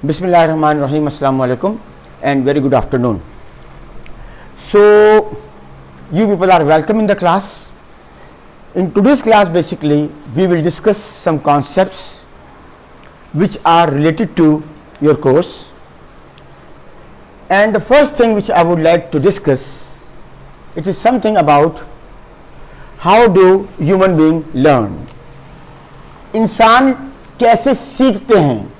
Bismillahirrahmanirrahim. Assalamu alaikum and very good afternoon. So, you people are welcome in the class. In today's class, basically, we will discuss some concepts which are related to your course. And the first thing which I would like to discuss, it is something about how do human being learn. इंसान कैसे सीखते हैं.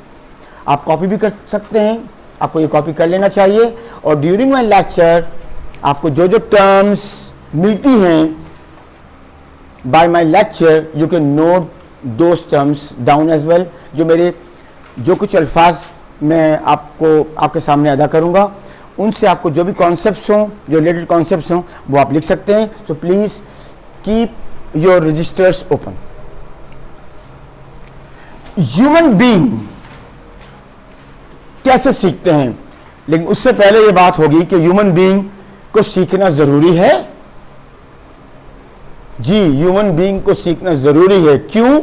आप copy भी कर सकते हैं, आपको ये कॉपी कर लेना चाहिए. और ड्यूरिंग माई लेक्चर आपको जो जो टर्म्स मिलती हैं by my lecture, you can note those terms down as well. जो कुछ अल्फाज मैं आपके सामने अदा करूँगा, उनसे आपको जो भी कॉन्सेप्ट्स हों, जो रिलेटेड कॉन्सेप्ट्स हों, वो आप लिख सकते हैं. So please keep your registers open. Human being कैसे सीखते हैं, लेकिन उससे पहले ये बात होगी कि ह्यूमन बीइंग को सीखना जरूरी है. जी, ह्यूमन बीइंग को सीखना जरूरी है. क्यों?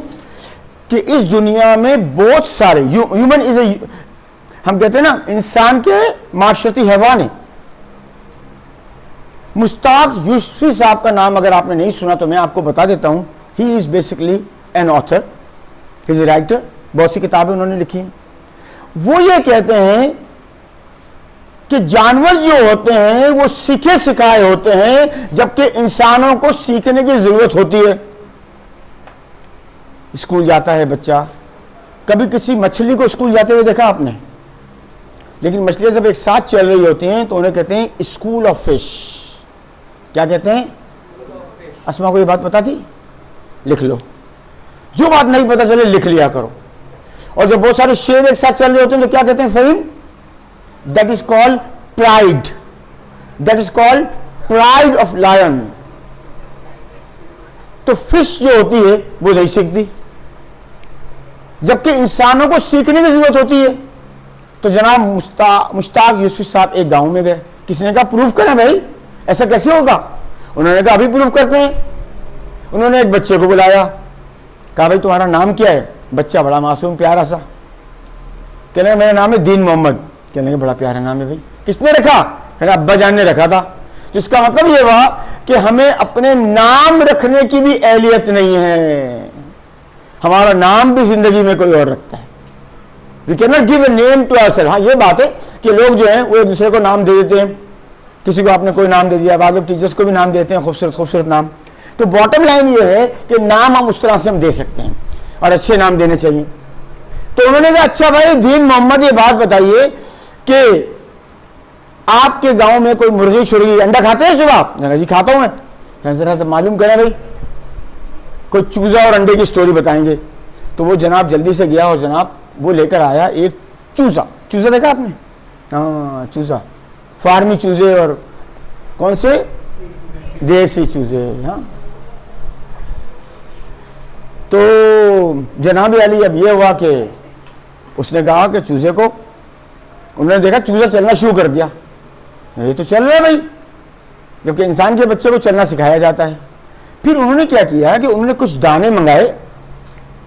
कि इस दुनिया में बहुत सारे ह्यूमन इज ए, हम कहते हैं ना, इंसान के माशरती हैवान है. मुश्ताक यूसुफी साहब का नाम अगर आपने नहीं सुना तो मैं आपको बता देता हूं. He is basically an author, he is a writer. बहुत सी किताबें उन्होंने लिखी हैं. वो ये कहते हैं कि जानवर जो होते हैं वो सीखे सिखाए होते हैं, जबकि इंसानों को सीखने की जरूरत होती है. स्कूल जाता है बच्चा, कभी किसी मछली को स्कूल जाते हुए देखा आपने? लेकिन मछलियां जब एक साथ चल रही होती हैं तो उन्हें कहते हैं स्कूल ऑफ फिश. क्या कहते हैं? अस्मा को ये बात पता थी? लिख लो. जो बात नहीं पता चले लिख लिया करो. और जब बहुत सारे शेर एक साथ चल रहे होते हैं तो क्या कहते हैं? Faheem? That is called pride. That is called pride of lion. तो फिश जो होती है वो नहीं सीखती, जबकि इंसानों को सीखने की जरूरत होती है. तो जनाब मुश्ताक यूसुफी साहब एक गांव में गए. किसने कहा प्रूफ करें भाई, ऐसा कैसे होगा? उन्होंने कहा अभी प्रूफ करते हैं. उन्होंने एक बच्चे को बुलाया, कहा भाई तुम्हारा नाम क्या है? बच्चा बड़ा मासूम प्यारा सा कहने मेरा नाम है दीन मोहम्मद. कहने बड़ा प्यारा नाम है भाई. किसने रखा? कहने अब्बा जान ने रखा था. तो इसका मतलब ये हुआ कि हमें अपने नाम रखने की भी एहलियत नहीं है. हमारा नाम भी जिंदगी में कोई और रखता है. We can not give a name to ourselves. हाँ, ये बात है कि लोग जो हैं वो एक दूसरे को नाम दे देते हैं. किसी को आपने कोई नाम दे दिया, बाद लोग टीचर्स को भी नाम देते हैं, खूबसूरत खूबसूरत नाम. तो बॉटम लाइन ये है कि नाम हम उस तरह से हम दे सकते हैं और अच्छे नाम देने चाहिए. तो उन्होंने कहा अच्छा भाई दीन मोहम्मद, ये बात बताइए कि आपके गांव में कोई मुर्गी शुर्गी अंडा खाते हैं सुबह? मैंने जी खाता हूं मैं. जरा मालूम करें भाई, कोई चूजा और अंडे की स्टोरी बताएंगे. तो वो जनाब जल्दी से गया और जनाब वो लेकर आया एक चूजा. चूजा देखा आपने? हाँ, चूजा. फार्मी चूजे और कौन से देसी चूजे. हाँ, तो जनाब अली अब ये हुआ कि उसने कहा कि चूजे को, उन्होंने देखा चूजा चलना शुरू कर दिया. ये तो चल रहा है भाई, जबकि इंसान के बच्चे को चलना सिखाया जाता है. फिर उन्होंने क्या किया कि उन्होंने कुछ दाने मंगाए,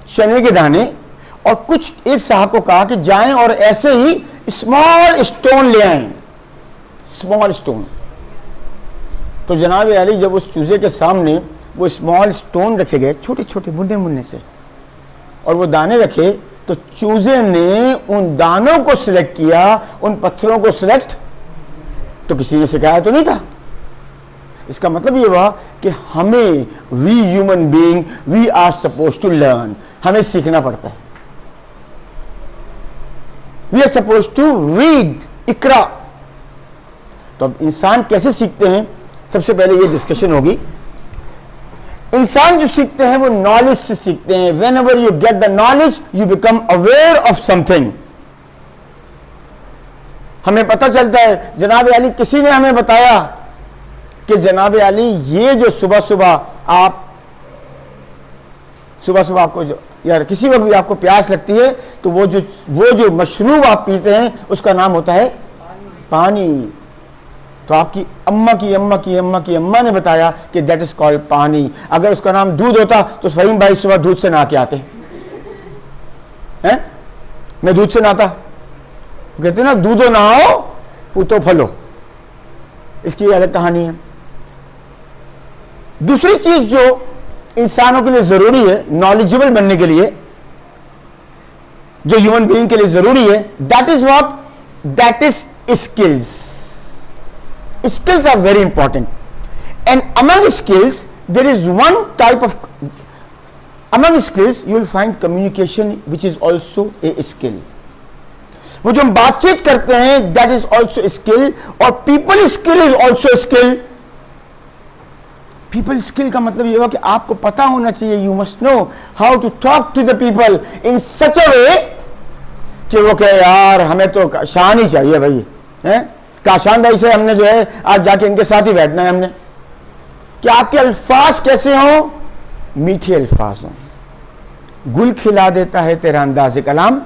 चने के दाने, और कुछ एक साहब को कहा कि जाएं और ऐसे ही स्मॉल स्टोन ले आएं. Small stone. तो जनाब अली जब उस चूजे के सामने वो स्मॉल स्टोन रखे गए, छोटे छोटे मुन्ने मुन्ने से, और वो दाने रखे, तो चूजे ने उन दानों को सिलेक्ट किया, उन पत्थरों को सिलेक्ट तो किसी ने सिखाया तो नहीं था. इसका मतलब ये हुआ कि हमें, we human being, we are suppose to learn. हमें सीखना पड़ता है. We are suppose to read, इकरा. तो अब इंसान कैसे सीखते हैं, सबसे पहले ये डिस्कशन होगी. इंसान जो सीखते हैं वो नॉलेज से सीखते हैं. When ever you get the knowledge you become aware of something. हमें पता चलता है. जनाब अली, किसी ने हमें बताया कि जनाब अली ये जो सुबह सुबह आपको यार किसी वक्त भी आपको प्यास लगती है तो वो जो मशरूब आप पीते हैं उसका नाम होता है पानी. तो आपकी अम्मा ने बताया कि दैट इज कॉल्ड पानी. अगर उसका नाम दूध होता तो फहीम भाई सुबह दूध से नहा के आते हैं. मैं दूध से नहाता, कहते हैं ना, दूधो नहाओ पूतो फलो, इसकी अलग कहानी है। दूसरी चीज जो इंसानों के लिए जरूरी है नॉलेजेबल बनने के लिए, जो ह्यूमन बीइंग के लिए जरूरी है, that is what, that is skills. Skills are very important, and among skills there is one type of, among skills you will find communication which is also a skill. वो जो हम बातचीत करते हैं दैट इज ऑल्सो स्किल, और people skill is also skill. People skill का मतलब ये हुआ कि आपको पता होना चाहिए, you must know how to talk to the people in such a way कि वो कहे यार हमें तो शान ही चाहिए भाई, हैं काशान भाई से हमने जो है आज जाके इनके साथ ही बैठना है हमने, कि आपके अल्फाज कैसे हो, मीठे अल्फाज हों। गुल खिला देता है तेरा अंदाज़े कलाम,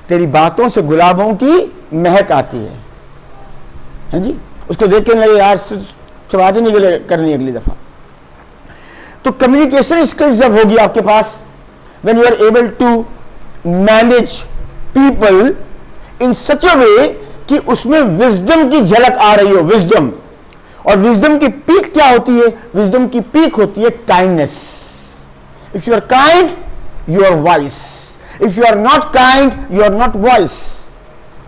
तेरी बातों से गुलाबों की महक आती है जी। उसको देख के लगे यार बात ही नहीं करनी अगली दफा। तो कम्युनिकेशन स्किल्स जब होगी आपके पास, when you are able to manage people in such a way कि उसमें विजडम की झलक आ रही हो, विजडम। और विजडम की पीक क्या होती है, विजडम की पीक होती है kindness. If you are kind you are wise, if you are not kind you are not wise.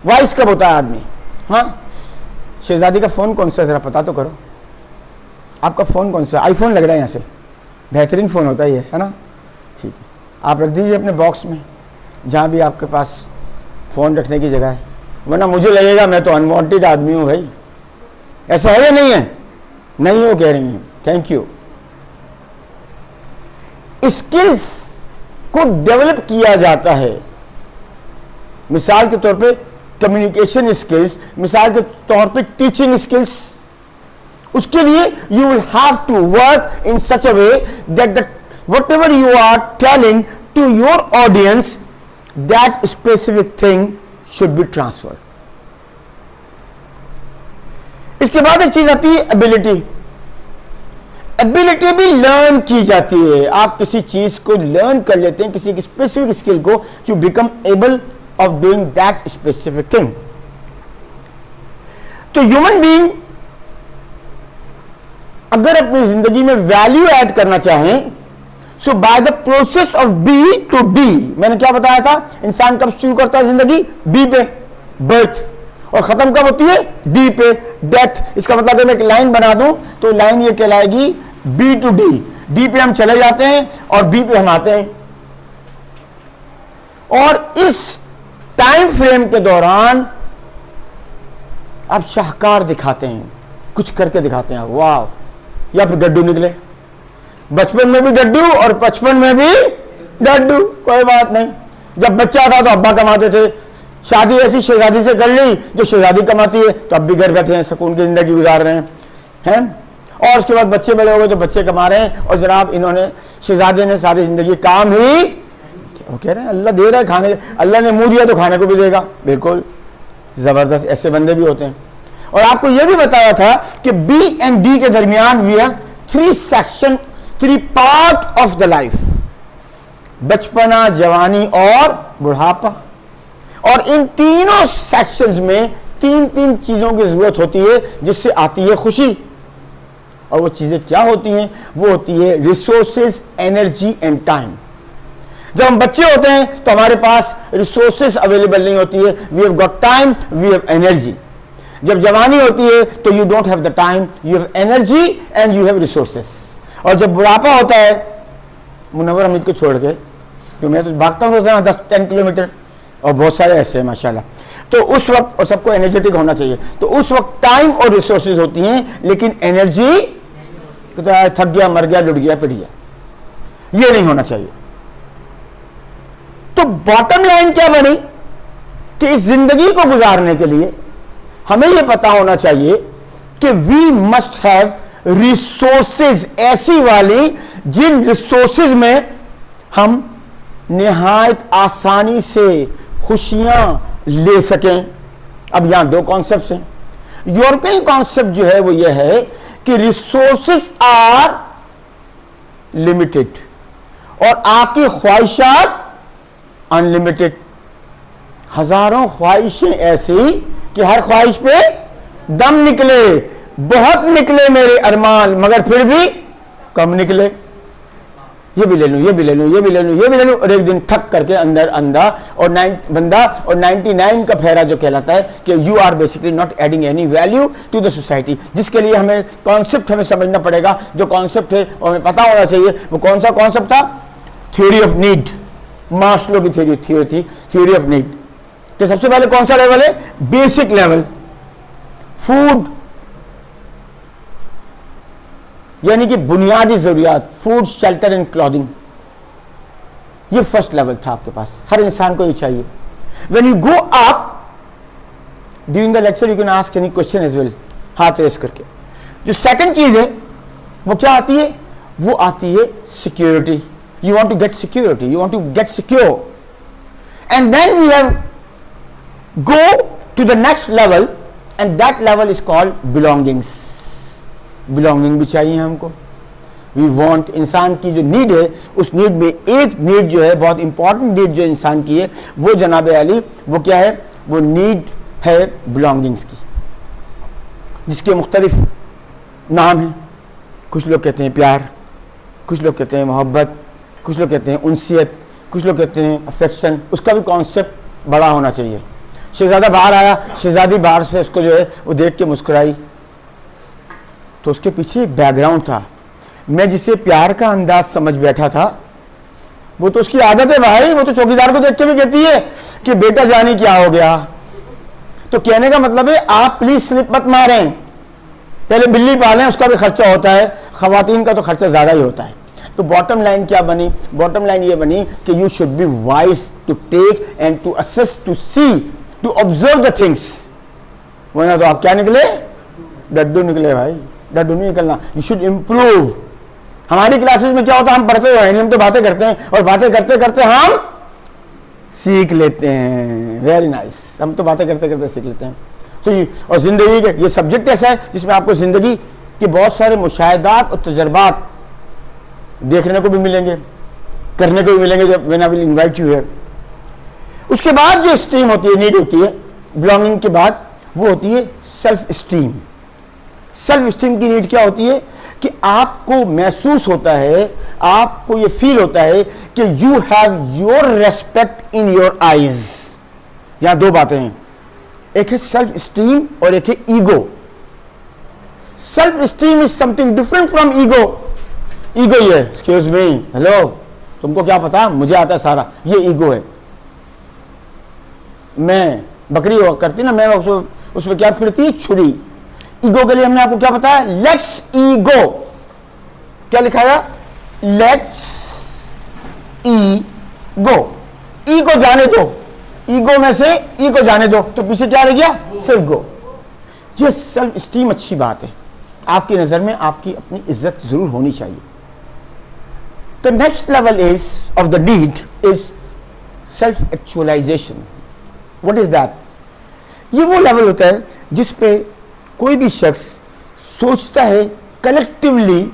Wise कब होता है आदमी? हाँ, शहजादी का फोन कौन सा है जरा पता तो करो, आपका फोन कौन सा? आईफोन लग रहा है यहां से, बेहतरीन फोन होता है ना, ठीक है, आप रख दीजिए अपने बॉक्स में जहां भी आपके पास फोन रखने की जगह है, वरना मुझे लगेगा मैं तो अनवांटेड आदमी हूं भाई। ऐसा है या नहीं है? नहीं हो कह रही हैं, थैंक यू। स्किल्स को डेवलप किया जाता है, मिसाल के तौर पे कम्युनिकेशन स्किल्स, मिसाल के तौर पे टीचिंग स्किल्स। उसके लिए you will have to work in such a way that whatever you are telling to your audience that specific thing should be transferred. इसके बाद एक चीज आती है एबिलिटी। एबिलिटी भी लर्न की जाती है, आप किसी चीज को लर्न कर लेते हैं, किसी स्पेसिफिक स्किल को, to become able of doing that specific thing. तो ह्यूमन बीइंग अगर अपनी जिंदगी में वैल्यू ऐड करना चाहें, so by the process of B to D. मैंने क्या बताया था, इंसान कब शुरू करता है जिंदगी? बी पे, बर्थ, और खत्म कब होती है? डी पे, डेथ। इसका मतलब अगर मैं एक लाइन बना दूं तो लाइन ये कहलाएगी बी टू डी। डी पे हम चले जाते हैं और बी पे हम आते हैं, और इस टाइम फ्रेम के दौरान आप शाहकार दिखाते हैं, कुछ करके दिखाते हैं, वाह, या फिर डड्डू निकले। बचपन में भी डड्डू और 55 में भी डड्डू, कोई बात नहीं। जब बच्चा था तो अब्बा कमाते थे, शादी ऐसी शहजादी से कर ली जो शहजादी कमाती है, तो अब भी घर बैठे हैं, सुकून की जिंदगी गुजार रहे हैं। और उसके बाद बच्चे बड़े हो गए तो बच्चे कमा रहे हैं, और जनाब इन्होंने, शहजादे ने सारी जिंदगी काम ही, वो कह रहे हैं अल्लाह दे रहा है खाने, अल्लाह ने मुंह दिया तो खाने को भी देगा। बिल्कुल जबरदस्त, ऐसे बंदे भी होते हैं। और आपको यह भी बताया था कि बी एंड डी के दरमियान we have 3 section, 3 part of the life, बचपना, जवानी और बुढ़ापा। और इन तीनों सेक्शंस में 3 चीजों की जरूरत होती है जिससे आती है खुशी। और वो चीजें क्या होती हैं? वो होती है रिसोर्सेज, एनर्जी एंड टाइम। जब हम बच्चे होते हैं तो हमारे पास रिसोर्सेज अवेलेबल नहीं होती है, we have got time, we have energy. जब जवानी होती है तो you don't have the time, you have energy and you have resources. और जब बुढ़ापा होता है, मुनव्वर हमीद को छोड़ के, तो मैं तो भागता हूँ 10-10 किलोमीटर, और बहुत सारे ऐसे हैं माशाल्लाह, तो उस वक्त, और सबको एनर्जेटिक होना चाहिए, तो उस वक्त टाइम और रिसोर्सेज होती हैं, लेकिन एनर्जी तो थक गया, मर गया, लुट गया, पिट गया, ये नहीं होना चाहिए। तो बॉटम लाइन क्या बनी कि इस जिंदगी को गुजारने के लिए हमें यह पता होना चाहिए कि वी मस्ट हैव रिसोर्सेज, ऐसी वाली जिन रिसोर्सेज में हम निहायत आसानी से खुशियां ले सकें। अब यहां 2 कॉन्सेप्ट्स हैं। यूरोपियन कॉन्सेप्ट जो है वो ये है कि रिसोर्सेस आर लिमिटेड और आपकी ख्वाहिशात अनलिमिटेड। हजारों ख्वाहिशें ऐसी कि हर ख्वाहिश पे दम निकले, बहुत निकले मेरे अरमान, मगर फिर भी कम निकले। ये भी ले लूं, ये भी ले लूं, ये भी ले लूं, ये भी ले लूं, और एक दिन ठक करके अंदर अंधा और बंदा और 99 का फेरा जो कहलाता है कि you are basically not adding any value to the society. जिसके लिए हमें कॉन्सेप्ट हमें समझना पड़ेगा, जो कॉन्सेप्ट है और हमें पता होना चाहिए। वो कौन सा कॉन्सेप्ट था? थ्योरी ऑफ नीड, मास्लो की थ्योरी थी, थ्योरी ऑफ नीड। तो सबसे पहले कौन सा लेवल है? बेसिक लेवल, फूड, यानी कि बुनियादी जरूरियात, फूड, शेल्टर एंड क्लॉथिंग। ये फर्स्ट लेवल था आपके पास, हर इंसान को ये चाहिए। When you go up during the lecture you can ask any question as well, हाथ रेस करके। जो सेकंड चीज है वो क्या आती है? वो आती है security. You want to get security, you want to get secure, and then we have go to the next level, and that level is called belongings. Belonging भी चाहिए हमको। वी वांट, इंसान की जो नीड है, उस नीड में एक नीड जो है, बहुत इंपॉर्टेंट नीड जो इंसान की है, वो जनाब अली, वो क्या है? वो नीड है बिलोंगिंग्स की, जिसके मुख्तलिफ नाम हैं। कुछ लोग कहते हैं प्यार, कुछ लोग कहते हैं मोहब्बत, कुछ लोग कहते हैं उनसियत, कुछ लोग कहते हैं अफेक्शन। उसका भी कॉन्सेप्ट बड़ा होना चाहिए। शहजादा बाहर आया, शहजादी बाहर से उसको जो है वो देख के मुस्कुराई, तो उसके पीछे बैकग्राउंड था। मैं जिसे प्यार का अंदाज समझ बैठा था, वो तो उसकी आदत है भाई, वो तो चौकीदार को देख के भी कहती है कि बेटा जाने क्या हो गया। तो कहने का मतलब है आप प्लीज स्लिप मत मारें, पहले बिल्ली पालें, उसका भी खर्चा होता है, खवातीन का तो खर्चा ज्यादा ही होता है। तो बॉटम लाइन क्या बनी? बॉटम लाइन ये बनी कि you should be wise to take and to assess, to see, to observe the things. वरना तो आप क्या निकले? डड्डू निकले भाई, डड्डू नहीं निकलना। You should improve. हमारी क्लासेस में क्या होता है? हम पढ़ते हुए हम तो बातें करते हैं, और बातें करते करते हम सीख लेते हैं। वेरी नाइस, हम तो बातें करते करते सीख लेते हैं। तो और जिंदगी के ये सब्जेक्ट ऐसा है जिसमें आपको जिंदगी के बहुत सारे मुशाहिदात और तजर्बात देखने को भी मिलेंगे, करने को भी मिलेंगे, जब when I will invite you here. उसके बाद जो स्ट्रीम होती है, नीड होती है बिलोंगिंग के बाद, वो होती है सेल्फ स्टीम। सेल्फ स्टीम की नीड क्या होती है? कि आपको महसूस होता है, आपको ये फील होता है कि you have your respect in your eyes. यहां दो बातें हैं, एक है सेल्फ स्टीम और एक है ego. Self esteem is something different from ego. Ego ये, एक्सक्यूज मी, हेलो, तुमको क्या पता, मुझे आता है सारा, ये ईगो है। मैं बकरी हुआ करती ना, मैं उसमें क्या फिरती? छुरी। ईगो के लिए हमने आपको क्या बताया? Let's ego. क्या लिखाया? Let's ego. ईगो जाने दो, ईगो में से ईगो जाने दो, तो पीछे क्या रह गया? सिर्फ गो। ये सेल्फ स्टीम अच्छी बात है, आपकी नजर में आपकी अपनी इज्जत जरूर होनी चाहिए। The next level is of the need is self actualization. What is that? ये वो लेवल होता है जिस पे कोई भी शख्स सोचता है कलेक्टिवली,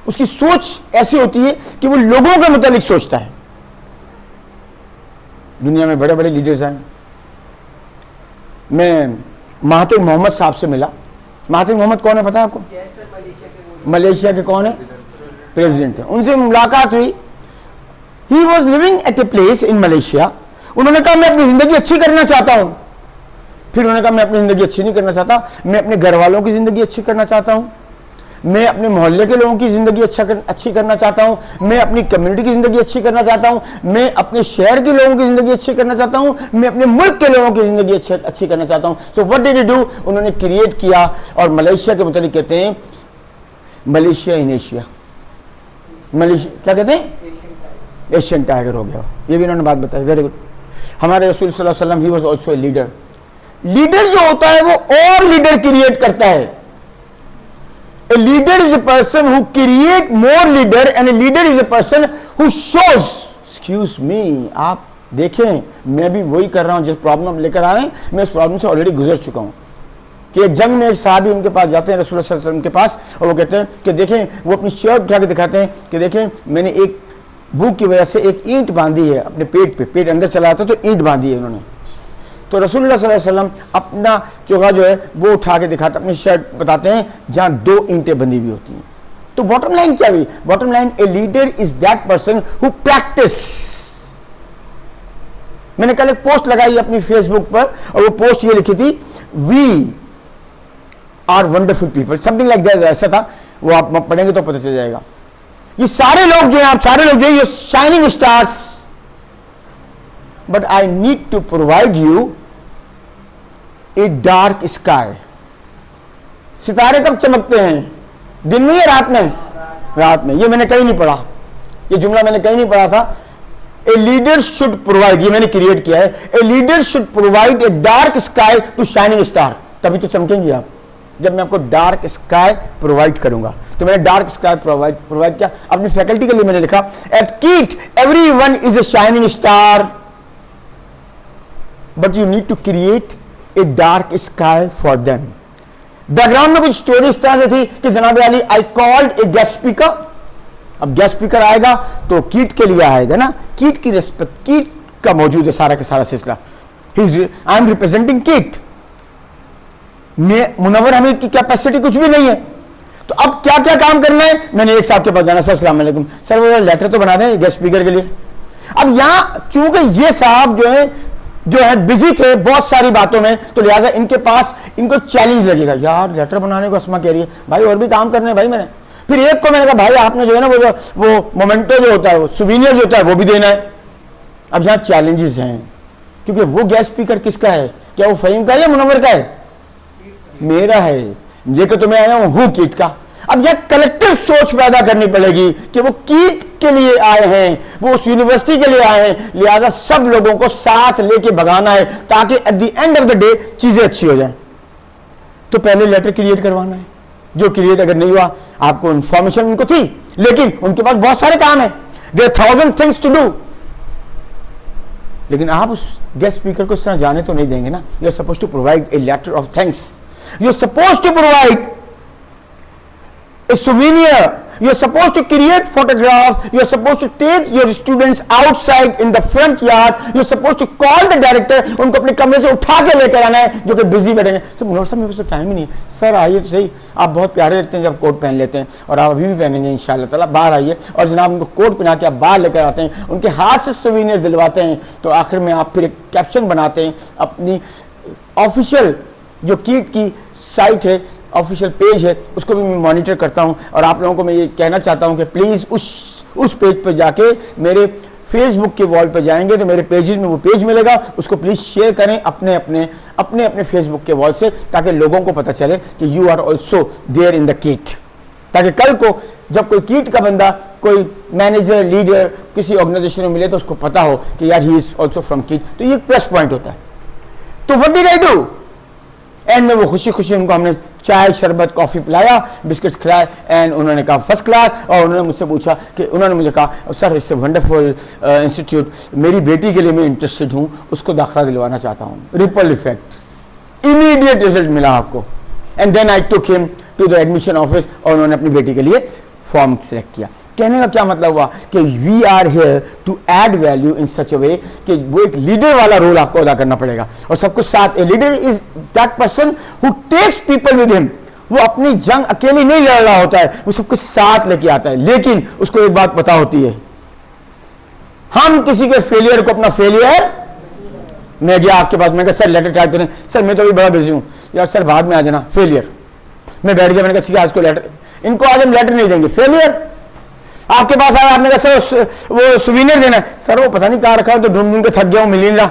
उसकी सोच ऐसी होती है कि वो लोगों के मुतालिक सोचता है। दुनिया में बड़े बड़े लीडर्स हैं। मैं महातिर मोहम्मद साहब से मिला। महातिर मोहम्मद कौन है पता है आपको? मलेशिया के कौन है? प्रेसिडेंट है। उनसे मुलाकात हुई। He was living at a place in Malaysia. उन्होंने कहा मैं अपनी जिंदगी अच्छी करना चाहता हूं। फिर उन्होंने कहा मैं अपनी जिंदगी अच्छी नहीं करना चाहता, मैं अपने घर वालों की जिंदगी अच्छी करना चाहता हूं, मैं अपने मोहल्ले के लोगों की जिंदगी अच्छी करना चाहता हूं, मैं अपनी कम्युनिटी की जिंदगी अच्छी करना चाहता हूं, मैं अपने शहर के लोगों की जिंदगी अच्छी करना चाहता हूं, मैं अपने मुल्क के लोगों की जिंदगी अच्छी करना चाहता हूं। So what did he do? उन्होंने क्रिएट किया, और मलेशिया के मुतालिक कहते हैं मलेशिया इन एशिया। मलेशिया क्या कहते हैं? एशियन टाइगर हो गया। ये भी उन्होंने बात बताई। Very good. हमारे रसूल सल्लल्लाहु अलैहि वसल्लम he was also a leader. Leader जो होता है वो और लीडर क्रिएट करता है। A leader is a person who create more leader, and A leader is a person who shows. Excuse me, आप देखें, मैं भी वही कर रहा हूं जिस प्रॉब्लम लेकर आए हैं, मैं उस प्रॉब्लम से ऑलरेडी गुजर चुका हूं। कि एक जंग में एक साहबी उनके पास जाते हैं, रसूल सल्लल्लाहु अलैहि वसल्लम के पास, और वो कहते हैं कि देखें, वो अपनी शर्ट उठा के दिखाते हैं कि देखें मैंने एक भूख की वजह से एक ईंट बांधी है अपने पेट पे, पेट अंदर चला आता तो ईंट बांधी है उन्होंने। तो रसूलुल्लाह सल्लल्लाहु अलैहि वसल्लम अपना चोगा जो है वो उठा के दिखाते, अपनी शर्ट बताते हैं जहां 2 ईंटें बंधी हुई होती हैं। तो बॉटम लाइन क्या हुई? Bottom line, A leader is that person who practice. मैंने कल एक पोस्ट लगाई अपनी फेसबुक पर और वो पोस्ट ये लिखी थी, we are wonderful people, something like that, ऐसा था। वो आप पढ़ेंगे तो पता चल जाएगा। ये सारे लोग जो हैं, आप सारे लोग जो हैं, ये shining stars, but I need to provide you a dark sky. सितारे कब चमकते हैं? दिन में या रात में? रात में। ये मैंने कहीं नहीं पढ़ा, ये जुमला मैंने कहीं नहीं पढ़ा था। ए लीडर शुड प्रोवाइड, ये मैंने क्रिएट किया है, a leader should provide a dark sky to shining star. तभी तो चमकेंगे आप, जब मैं आपको डार्क स्काई प्रोवाइड करूंगा। तो मैंने डार्क स्काई प्रोवाइड किया अपनी फैकल्टी के लिए। मैंने लिखा, at KIIT everyone is a shining star, but you need to create a dark sky for them. Background में कुछ स्टोरी इस तरह से थी कि जनाब Ali, I called a guest speaker. अब गेस्ट स्पीकर आएगा तो कीट के लिए आएगा ना, कीट की रिस्पेक्ट, कीट का मौजूद है सारा का सारा सिलसिला। आई एम रिप्रेजेंटिंग कीट। मुनव्वर हमीद की कैपेसिटी कुछ भी नहीं है। तो अब क्या क्या काम करना है? मैंने एक साहब के पास जाना, सर अस्सलाम वालेकुम, सर वो लेटर तो बना दें गेस्ट स्पीकर के लिए। अब यहां चूंकि ये साहब जो है बिजी थे बहुत सारी बातों में, तो लिहाजा इनके पास इनको चैलेंज लगेगा, यार लेटर बनाने को अस्मा कह रही है, भाई और भी काम करने हैं भाई मैंने। फिर एक को मैंने कहा, भाई आपने जो है ना वो मोमेंटो जो होता है, वो सुवीनियर जो होता है, वो भी देना है। अब यहां चैलेंजेस हैं, क्योंकि वो गेस्ट स्पीकर किसका है? क्या वो फहीम का है या मुनव्वर का है? मेरा है। लेकर तो मैं आया हूं कीट का। अब यह कलेक्टिव सोच पैदा करनी पड़ेगी कि वो कीट के लिए आए हैं, वो उस यूनिवर्सिटी के लिए आए हैं, लिहाजा सब लोगों को साथ लेके भगाना है ताकि eight the end of the day चीजें अच्छी हो जाएं। तो पहले लेटर क्रिएट करवाना है, जो क्रिएट अगर नहीं हुआ, आपको इंफॉर्मेशन उनको थी लेकिन उनके पास बहुत सारे काम है, देयर 1000 थिंग्स टू डू, लेकिन आप उस गेस्ट स्पीकर को इस तरह जाने तो नहीं देंगे ना। You are supposed to provide a letter of thanks, you are supposed to provide a souvenir, you are supposed to create photographs, you are supposed to take your students outside in the front yard, you are supposed to call the director, उनको अपने कमरे से उठा के लेकर आना है जो कि बिजी बैठेंगे। सर मुनव्वर साहब मेरे पास तो टाइम ही नहीं है। सर आइए तो सही, आप बहुत प्यारे लगते हैं जब कोट पहन लेते हैं, और आप अभी भी पहनेंगे इंशाल्लाह ताला। बाहर आइए और जनाब उनको कोट पहना के आप बाहर लेकर आते हैं, उनके हाथ से souvenir दिलवाते हैं, तो आखिर में आप फिर एक कैप्शन बनाते हैं अपनी ऑफिशियल जो कीट की साइट है, ऑफिशियल पेज है, उसको भी मैं मॉनिटर करता हूं। और आप लोगों को मैं ये कहना चाहता हूं कि प्लीज़ उस पेज पर जाके मेरे फेसबुक के वॉल पे जाएंगे तो मेरे पेजेस में वो पेज मिलेगा, उसको प्लीज़ शेयर करें अपने अपने फेसबुक के वॉल से, ताकि लोगों को पता चले कि you are also there in the KIIT, ताकि कल को जब कोई कीट का बंदा कोई मैनेजर लीडर किसी ऑर्गेनाइजेशन में मिले तो उसको पता हो कि यार ही इज ऑल्सो फ्रॉम कीट। तो ये प्लस पॉइंट होता है। तो what did I do? And में वो खुशी खुशी उनको हमने चाय शरबत कॉफ़ी पिलाया, बिस्किट्स खिलाए, एंड उन्होंने कहा फर्स्ट क्लास। और उन्होंने मुझसे पूछा कि उन्होंने मुझे कहा, सर इससे वंडरफुल इंस्टीट्यूट, मेरी बेटी के लिए मैं इंटरेस्टेड हूँ, उसको दाखिला दिलवाना चाहता हूँ। रिपल इफेक्ट, इमीडिएट रिजल्ट मिला आपको। And then I took him to the admission office और उन्होंने अपनी बेटी के लिए फॉर्म सेलेक्ट किया। कहने का क्या मतलब हुआ कि we are here to add value in such a way कि वो एक लीडर वाला रोल आपको अदा करना पड़ेगा और सब कुछ साथ। A leader is that person who takes people with him. वो अपनी जंग अकेले नहीं लड़ रहा होता है, वो सब कुछ साथ लेके आता है। लेकिन उसको एक बात पता होती है, हम किसी के फेलियर को अपना फेलियर, मैं गया आपके पास, मैं कहा सर लेटर टाइप करें, सर मैं तो अभी बड़ा बिजी हूं, यार सर बाद में आ जाना, फेलियर। मैं बैठ गया, मैंने कहा ठीक है आज को लेटर, इनको आज हम लेटर नहीं देंगे, फेलियर। आपके पास आया, आपने कहा सर वो सुवीनियर देना है, सर वो पता नहीं कहाँ रखा है, तो ढूंढ ढूंढ के थक गया हूं, मिल नहीं रहा,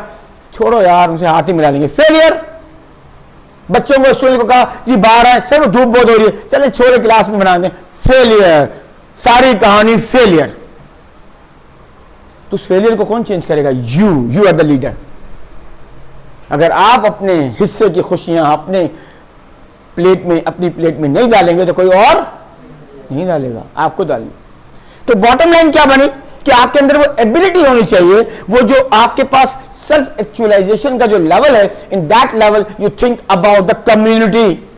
छोड़ो यार उनसे हाथ ही मिला लेंगे, फेलियर। बच्चों को स्टूडेंट को कहा जी बाहर आए, सर वो धूप बहुत हो रही है, चले छोड़े क्लास में बना दें, फेलियर। सारी कहानी फेलियर। तो उस फेलियर को कौन चेंज करेगा? You are the leader. अगर आप अपने हिस्से की खुशियां अपने प्लेट में, अपनी प्लेट में नहीं डालेंगे तो कोई और नहीं डालेगा, आपको डालेंगे। तो बॉटम लाइन क्या बनी कि आपके अंदर वो एबिलिटी होनी चाहिए, वो जो आपके पास सेल्फ एक्चुअलाइजेशन का जो लेवल है, in that level you think about the community,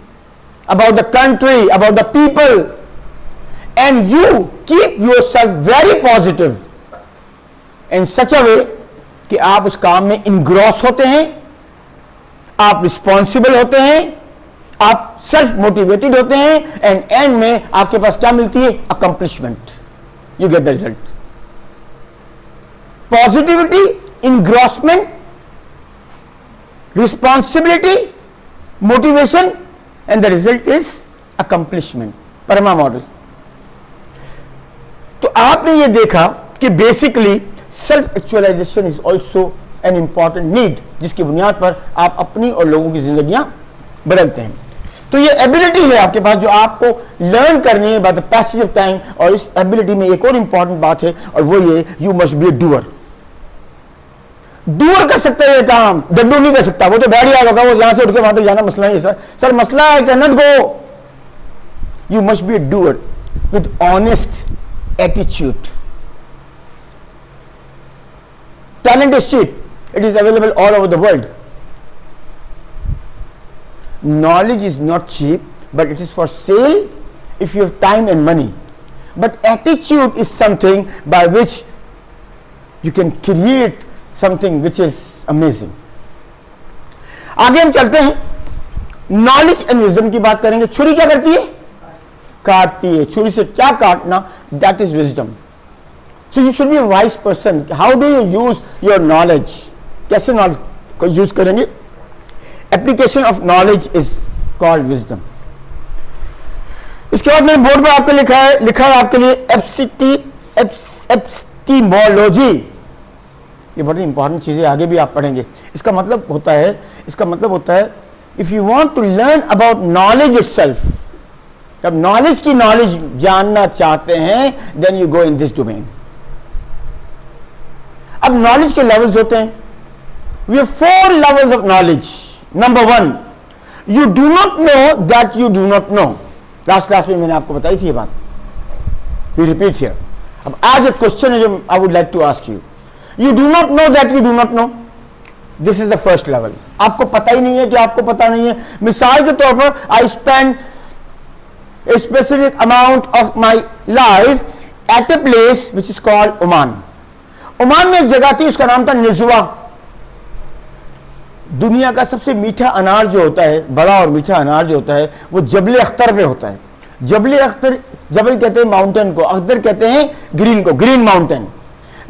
about the country, about the people, and you keep yourself very positive in such a way कि आप उस काम में इनग्रॉस होते हैं आप रिस्पॉन्सिबल होते हैं, आप सेल्फ मोटिवेटेड होते हैं, एंड एंड में आपके पास क्या मिलती है? Accomplishment, you get the result. Positivity, engrossment, responsibility, motivation, and the result is accomplishment. PERMA model. तो आपने ये देखा कि basically self actualization is also an important need, जिसकी बुनियाद पर आप अपनी और लोगों की जिंदगियां बदलते हैं. तो ये एबिलिटी है आपके पास जो आपको लर्न करनी है by the passage of time. और इस एबिलिटी में एक और इंपॉर्टेंट बात है, और वो ये, you must be a doer. Doer कर सकता है ये काम, डड्डू नहीं कर सकता. वो तो बैठ गया होगा, वो यहां से उठ के वहां तक जाना मसला नहीं है. सर मसला है, can not go. You must be a doer with honest attitude. Talent is cheap. It is available all over the world. Knowledge is not cheap, but it is for sale if you have time and money. But attitude is something by which you can create something which is amazing. आगे हम चलते हैं. Knowledge and wisdom की बात करेंगे. छुरी क्या करती है? काटती है. छुरी से क्या काटना? That is wisdom. So you should be a wise person. How do you use your knowledge? कैसे नॉलेज को यूज करेंगे? Application of knowledge is called wisdom. इसके बाद मैंने बोर्ड पर आपको लिखा है आपके लिए एपिस्टीमोलॉजी. ये बड़ी इंपॉर्टेंट चीजें, आगे भी आप पढ़ेंगे. इसका मतलब होता है if you want to learn about knowledge itself, जब नॉलेज की नॉलेज जानना चाहते हैं, then you go in this domain. अब नॉलेज के लेवल्स होते हैं. We have 4 levels of knowledge. Number 1, you do not know that you do not know. Last class में मैंने आपको बताई थी ये बात. We repeat here. अब आज एक क्वेश्चन है जो I would like to ask you. You do not know that you do not know. This is the first level. आपको पता ही नहीं है कि आपको पता नहीं है. मिसाल के तौर पर I spend a specific amount of my life at a place which is called Oman. Oman में एक जगह थी, उसका नाम था निज़वा. दुनिया का सबसे मीठा अनार जो होता है, बड़ा और मीठा अनार जो होता है, वो जबल अख्तर पे होता है. जबल अख्तर, जबल कहते हैं माउंटेन को, अख्तर कहते हैं ग्रीन को, ग्रीन माउंटेन.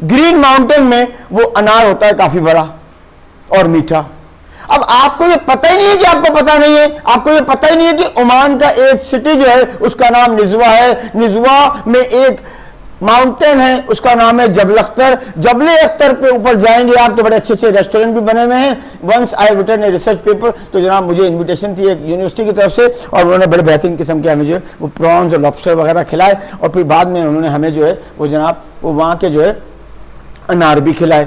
ग्रीन माउंटेन में वो अनार होता है काफी बड़ा और मीठा. अब आपको ये पता ही नहीं है कि आपको पता नहीं है. आपको ये पता ही नहीं है कि ओमान का एक सिटी जो है उसका नाम निज़वा है. निज़वा में एक माउंटेन है, उसका नाम है जबल अख्तर. जबल अख्तर पे ऊपर जाएंगे आप तो बड़े अच्छे अच्छे रेस्टोरेंट भी बने हुए हैं. Once I written a research paper, तो जनाब मुझे इनविटेशन थी एक यूनिवर्सिटी की तरफ से, और उन्होंने बड़े बेहतरीन किस्म के हमें जो है वो प्रॉन्स और लॉबस्टर वगैरह खिलाए, और फिर बाद में उन्होंने हमें जो है वो जनाब वो वहाँ के जो है अनार भी खिलाए.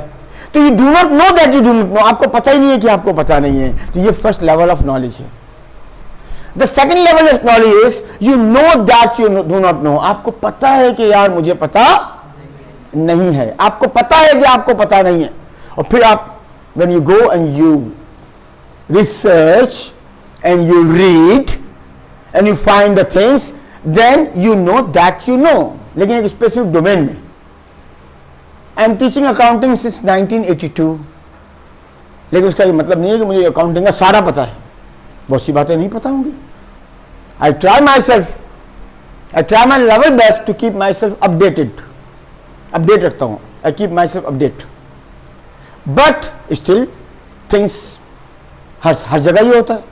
तो you do not know that you do not no. आपको पता ही नहीं है कि आपको पता नहीं है. तो ये फर्स्ट लेवल ऑफ नॉलेज है. The second level of knowledge is you know that you do not know. आपको पता है कि यार मुझे पता नहीं है. आपको पता है कि आपको पता नहीं है. और फिर आप when you go and you research and you read and you find the things, then you know that you know. लेकिन एक स्पेसिफिक डोमेन में. I am teaching accounting since 1982. लेकिन उसका ये मतलब नहीं है कि मुझे अकाउंटिंग का सारा पता है. बहुत सी बातें नहीं पता होंगी. I try my level best to keep myself updated. Update रखता हूं. I keep myself update. But still things हर जगह ही होता है.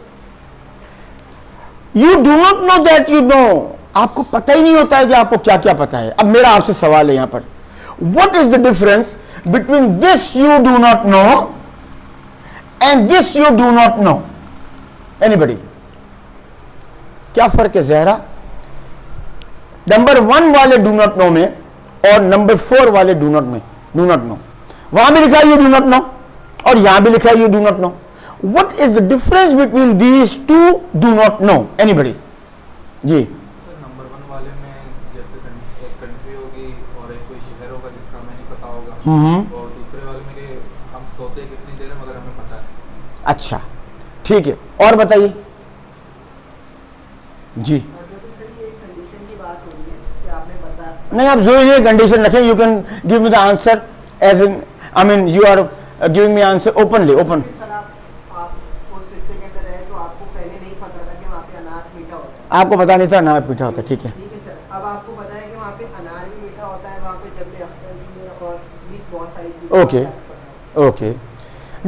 You do not know that you know. आपको पता ही नहीं होता है कि आपको क्या क्या पता है. अब मेरा आपसे सवाल है यहां पर, what is the difference between this you do not know and this you do not know? Anybody? क्या फर्क है जहरा नंबर 1 वाले डू नॉट नो में और नंबर 4 वाले डू नॉट नो? वहां भी लिखा है यू डू नॉट नो और यहां भी लिखा है you do not know. What is the difference between these two do not know? Anybody? जी. नंबर 1 वाले में जैसे एक कंट्री होगी और एक कोई शहर होगा जिसका हमें नहीं पता होगा, और दूसरे वाले में कि हम सोते कितनी देर में मगर हमें पता है. अच्छा ठीक है, और बताइए. जी नहीं, आप जो ये कंडीशन रखें, you can give me the answer as in, I mean you are giving me answer openly. Open sir आप उस हिस्से आपको पता नहीं था अनार मीठा होता है, ठीक है। ठीक है सर, अब आपको पता है कि वहाँ पे अनार भी मीठा होता है, वहाँ पे जबले अख्तर भी है और भी बहुत सारी चीजें। ओके ओके,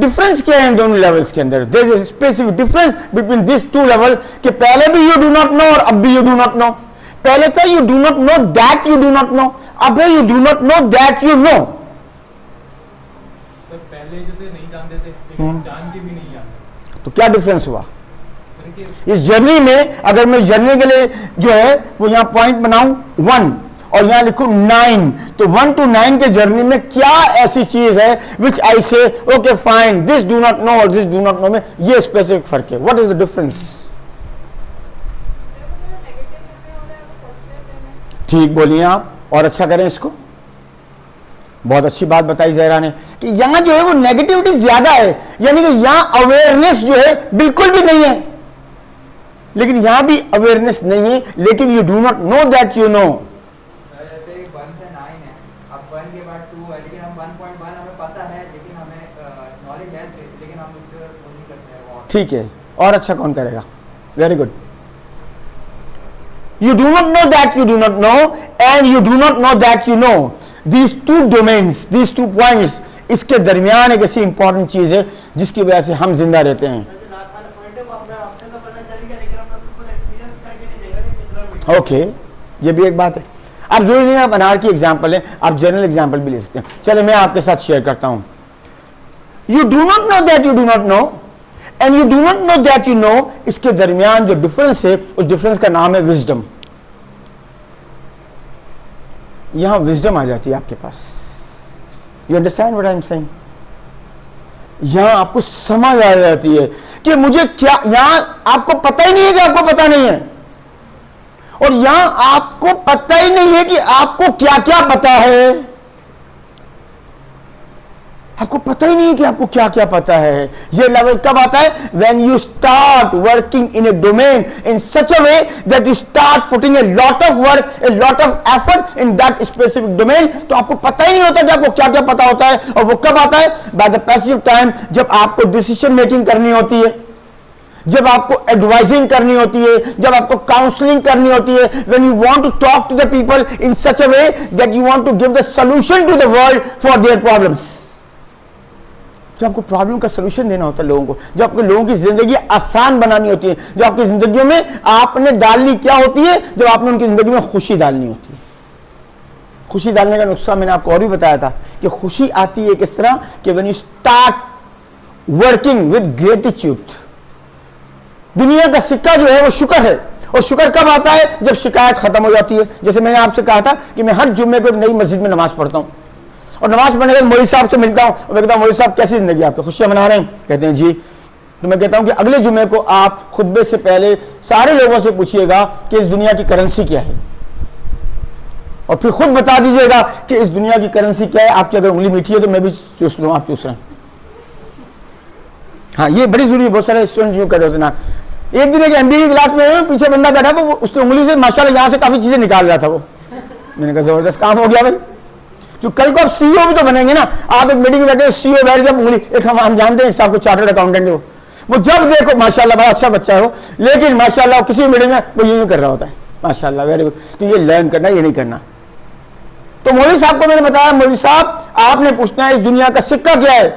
डिफरेंस क्या है इन दोनों लेवल्स के अंदर? There is specific difference between this two level कि पहले भी यू डू नॉट नो और अब भी यू डू नॉट नो। पहले था you do not know that you do not no, अब है you do not know that you know. Sir पहले जो थे नहीं जानते थे, लेकिन जान के भी नहीं जानते। तो क्या डिफरेंस हुआ देखिए इस जर्नी में? अगर मैं जर्नी के लिए जो है वो यहां पॉइंट बनाऊं 1 और यहां लिखूं 9, तो 1 to 9 के जर्नी में क्या ऐसी चीज है विच आई से okay fine this do not no और दिस डू नॉट नो में ये स्पेसिफिक फर्क है। What is the difference? ठीक बोलिए आप, और अच्छा करें इसको। बहुत अच्छी बात बताई जहरा ने कि यहां जो है वो नेगेटिविटी ज्यादा है, यानी कि यहां अवेयरनेस जो है बिल्कुल भी नहीं है, लेकिन यहां भी अवेयरनेस नहीं है, लेकिन you do not know that you know. जैसे 1 से 9 है, अब 1 के बाद 2 है, लेकिन हम 1.1 हमें पता है, लेकिन हमें नॉलेज है, लेकिन हम उसको नहीं करते हैं वो। ठीक है, और अच्छा कौन करेगा? Very good. You do not know that you do not know and you do not know that you know. These two domains, these 2 points, इसके दरमियान एक ऐसी इंपॉर्टेंट चीज है जिसकी वजह से हम जिंदा रहते हैं। ओके, ये भी एक बात है। अब जरूरी नहीं आप अनार की एग्जाम्पल है, आप जनरल एग्जाम्पल भी ले सकते हैं। चलो मैं आपके साथ शेयर करता हूं। You do not know that you do not no and you do not know that you know, इसके दरमियान जो डिफरेंस है उस डिफरेंस का नाम है विजडम। यहां विजडम आ जाती है आपके पास। You understand what I am saying? यहां आपको समझ आ जाती है कि मुझे क्या, यहां आपको पता ही नहीं है कि आपको पता नहीं है, और यहां आपको पता ही नहीं है कि आपको क्या क्या पता है। आपको पता ही नहीं है कि आपको क्या क्या पता है। ये लेवल कब आता है? When you start working in A domain in such a way that you start putting a lot of work, a lot of effort in that specific domain. तो आपको पता ही नहीं होता कि आपको क्या क्या पता होता है। और वो कब आता है? By the passage of time, जब आपको डिसीजन मेकिंग करनी होती है, जब आपको एडवाइजिंग करनी होती है, जब आपको काउंसलिंग करनी होती है, when you want to talk to the people in such a way that you want to give the solution to the world for their problems. जब आपको प्रॉब्लम का सलूशन देना होता है लोगों को, जब आपको लोगों की जिंदगी आसान बनानी होती है, जो आपकी जिंदगी में आपने डालनी क्या होती है? जब आपने उनकी जिंदगी में खुशी डालनी होती है। खुशी डालने का नुस्खा मैंने आपको और भी बताया था कि खुशी आती है किस तरह कि when you start working with gratitude. दुनिया का सिक्का जो है वो शुक्र है, और शुक्र कब आता है? जब शिकायत खत्म हो जाती है। जैसे मैंने आपसे कहा था कि मैं हर जुम्मे को एक नई मस्जिद में नमाज पढ़ता हूं, और नमाज पढ़ने के बाद मौलवी साहब से मिलता हूं और मैं कहता हूं मौलवी साहब कैसी जिंदगी आपकी, खुशियां मना रहे हैं? कहते हैं जी। तो मैं कहता हूं कि अगले जुम्मे को आप खुतबे से पहले सारे लोगों से पूछिएगा कि इस दुनिया की करेंसी क्या है, और फिर खुद बता दीजिएगा कि इस दुनिया की करेंसी क्या है। आपकी अगर उंगली मीठी है तो मैं भी चूस लूँ, आप चूस रहे हैं। हाँ, ये बड़ी जरूरी है। बहुत सारे स्टूडेंट यूं कर रहे होते ना। एक दिन एक एमबीए की क्लास में पीछे बंदा बैठा, वो उसकी उंगली से माशाल्लाह यहाँ से काफी चीजें निकाल रहा था वो। मैंने कहा जबरदस्त काम हो गया भाई, तो कल को आप सीईओ भी तो बनेंगे ना। आप एक मीटिंग में बैठे, सीईओ बैठ गया, उंगली एक हम जानते हैं साहब को, चार्टर्ड अकाउंटेंट है वो जब देखो माशाल्लाह बड़ा अच्छा बच्चा है वो, लेकिन माशाल्लाह किसी मीटिंग में वो यूं कर रहा होता है। माशाल्लाह वेरी गुड। तो ये लर्न करना, ये नहीं करना। तो मौलवी साहब को मैंने बताया, मौलवी साहब आपने पूछना है इस दुनिया का सिक्का क्या है,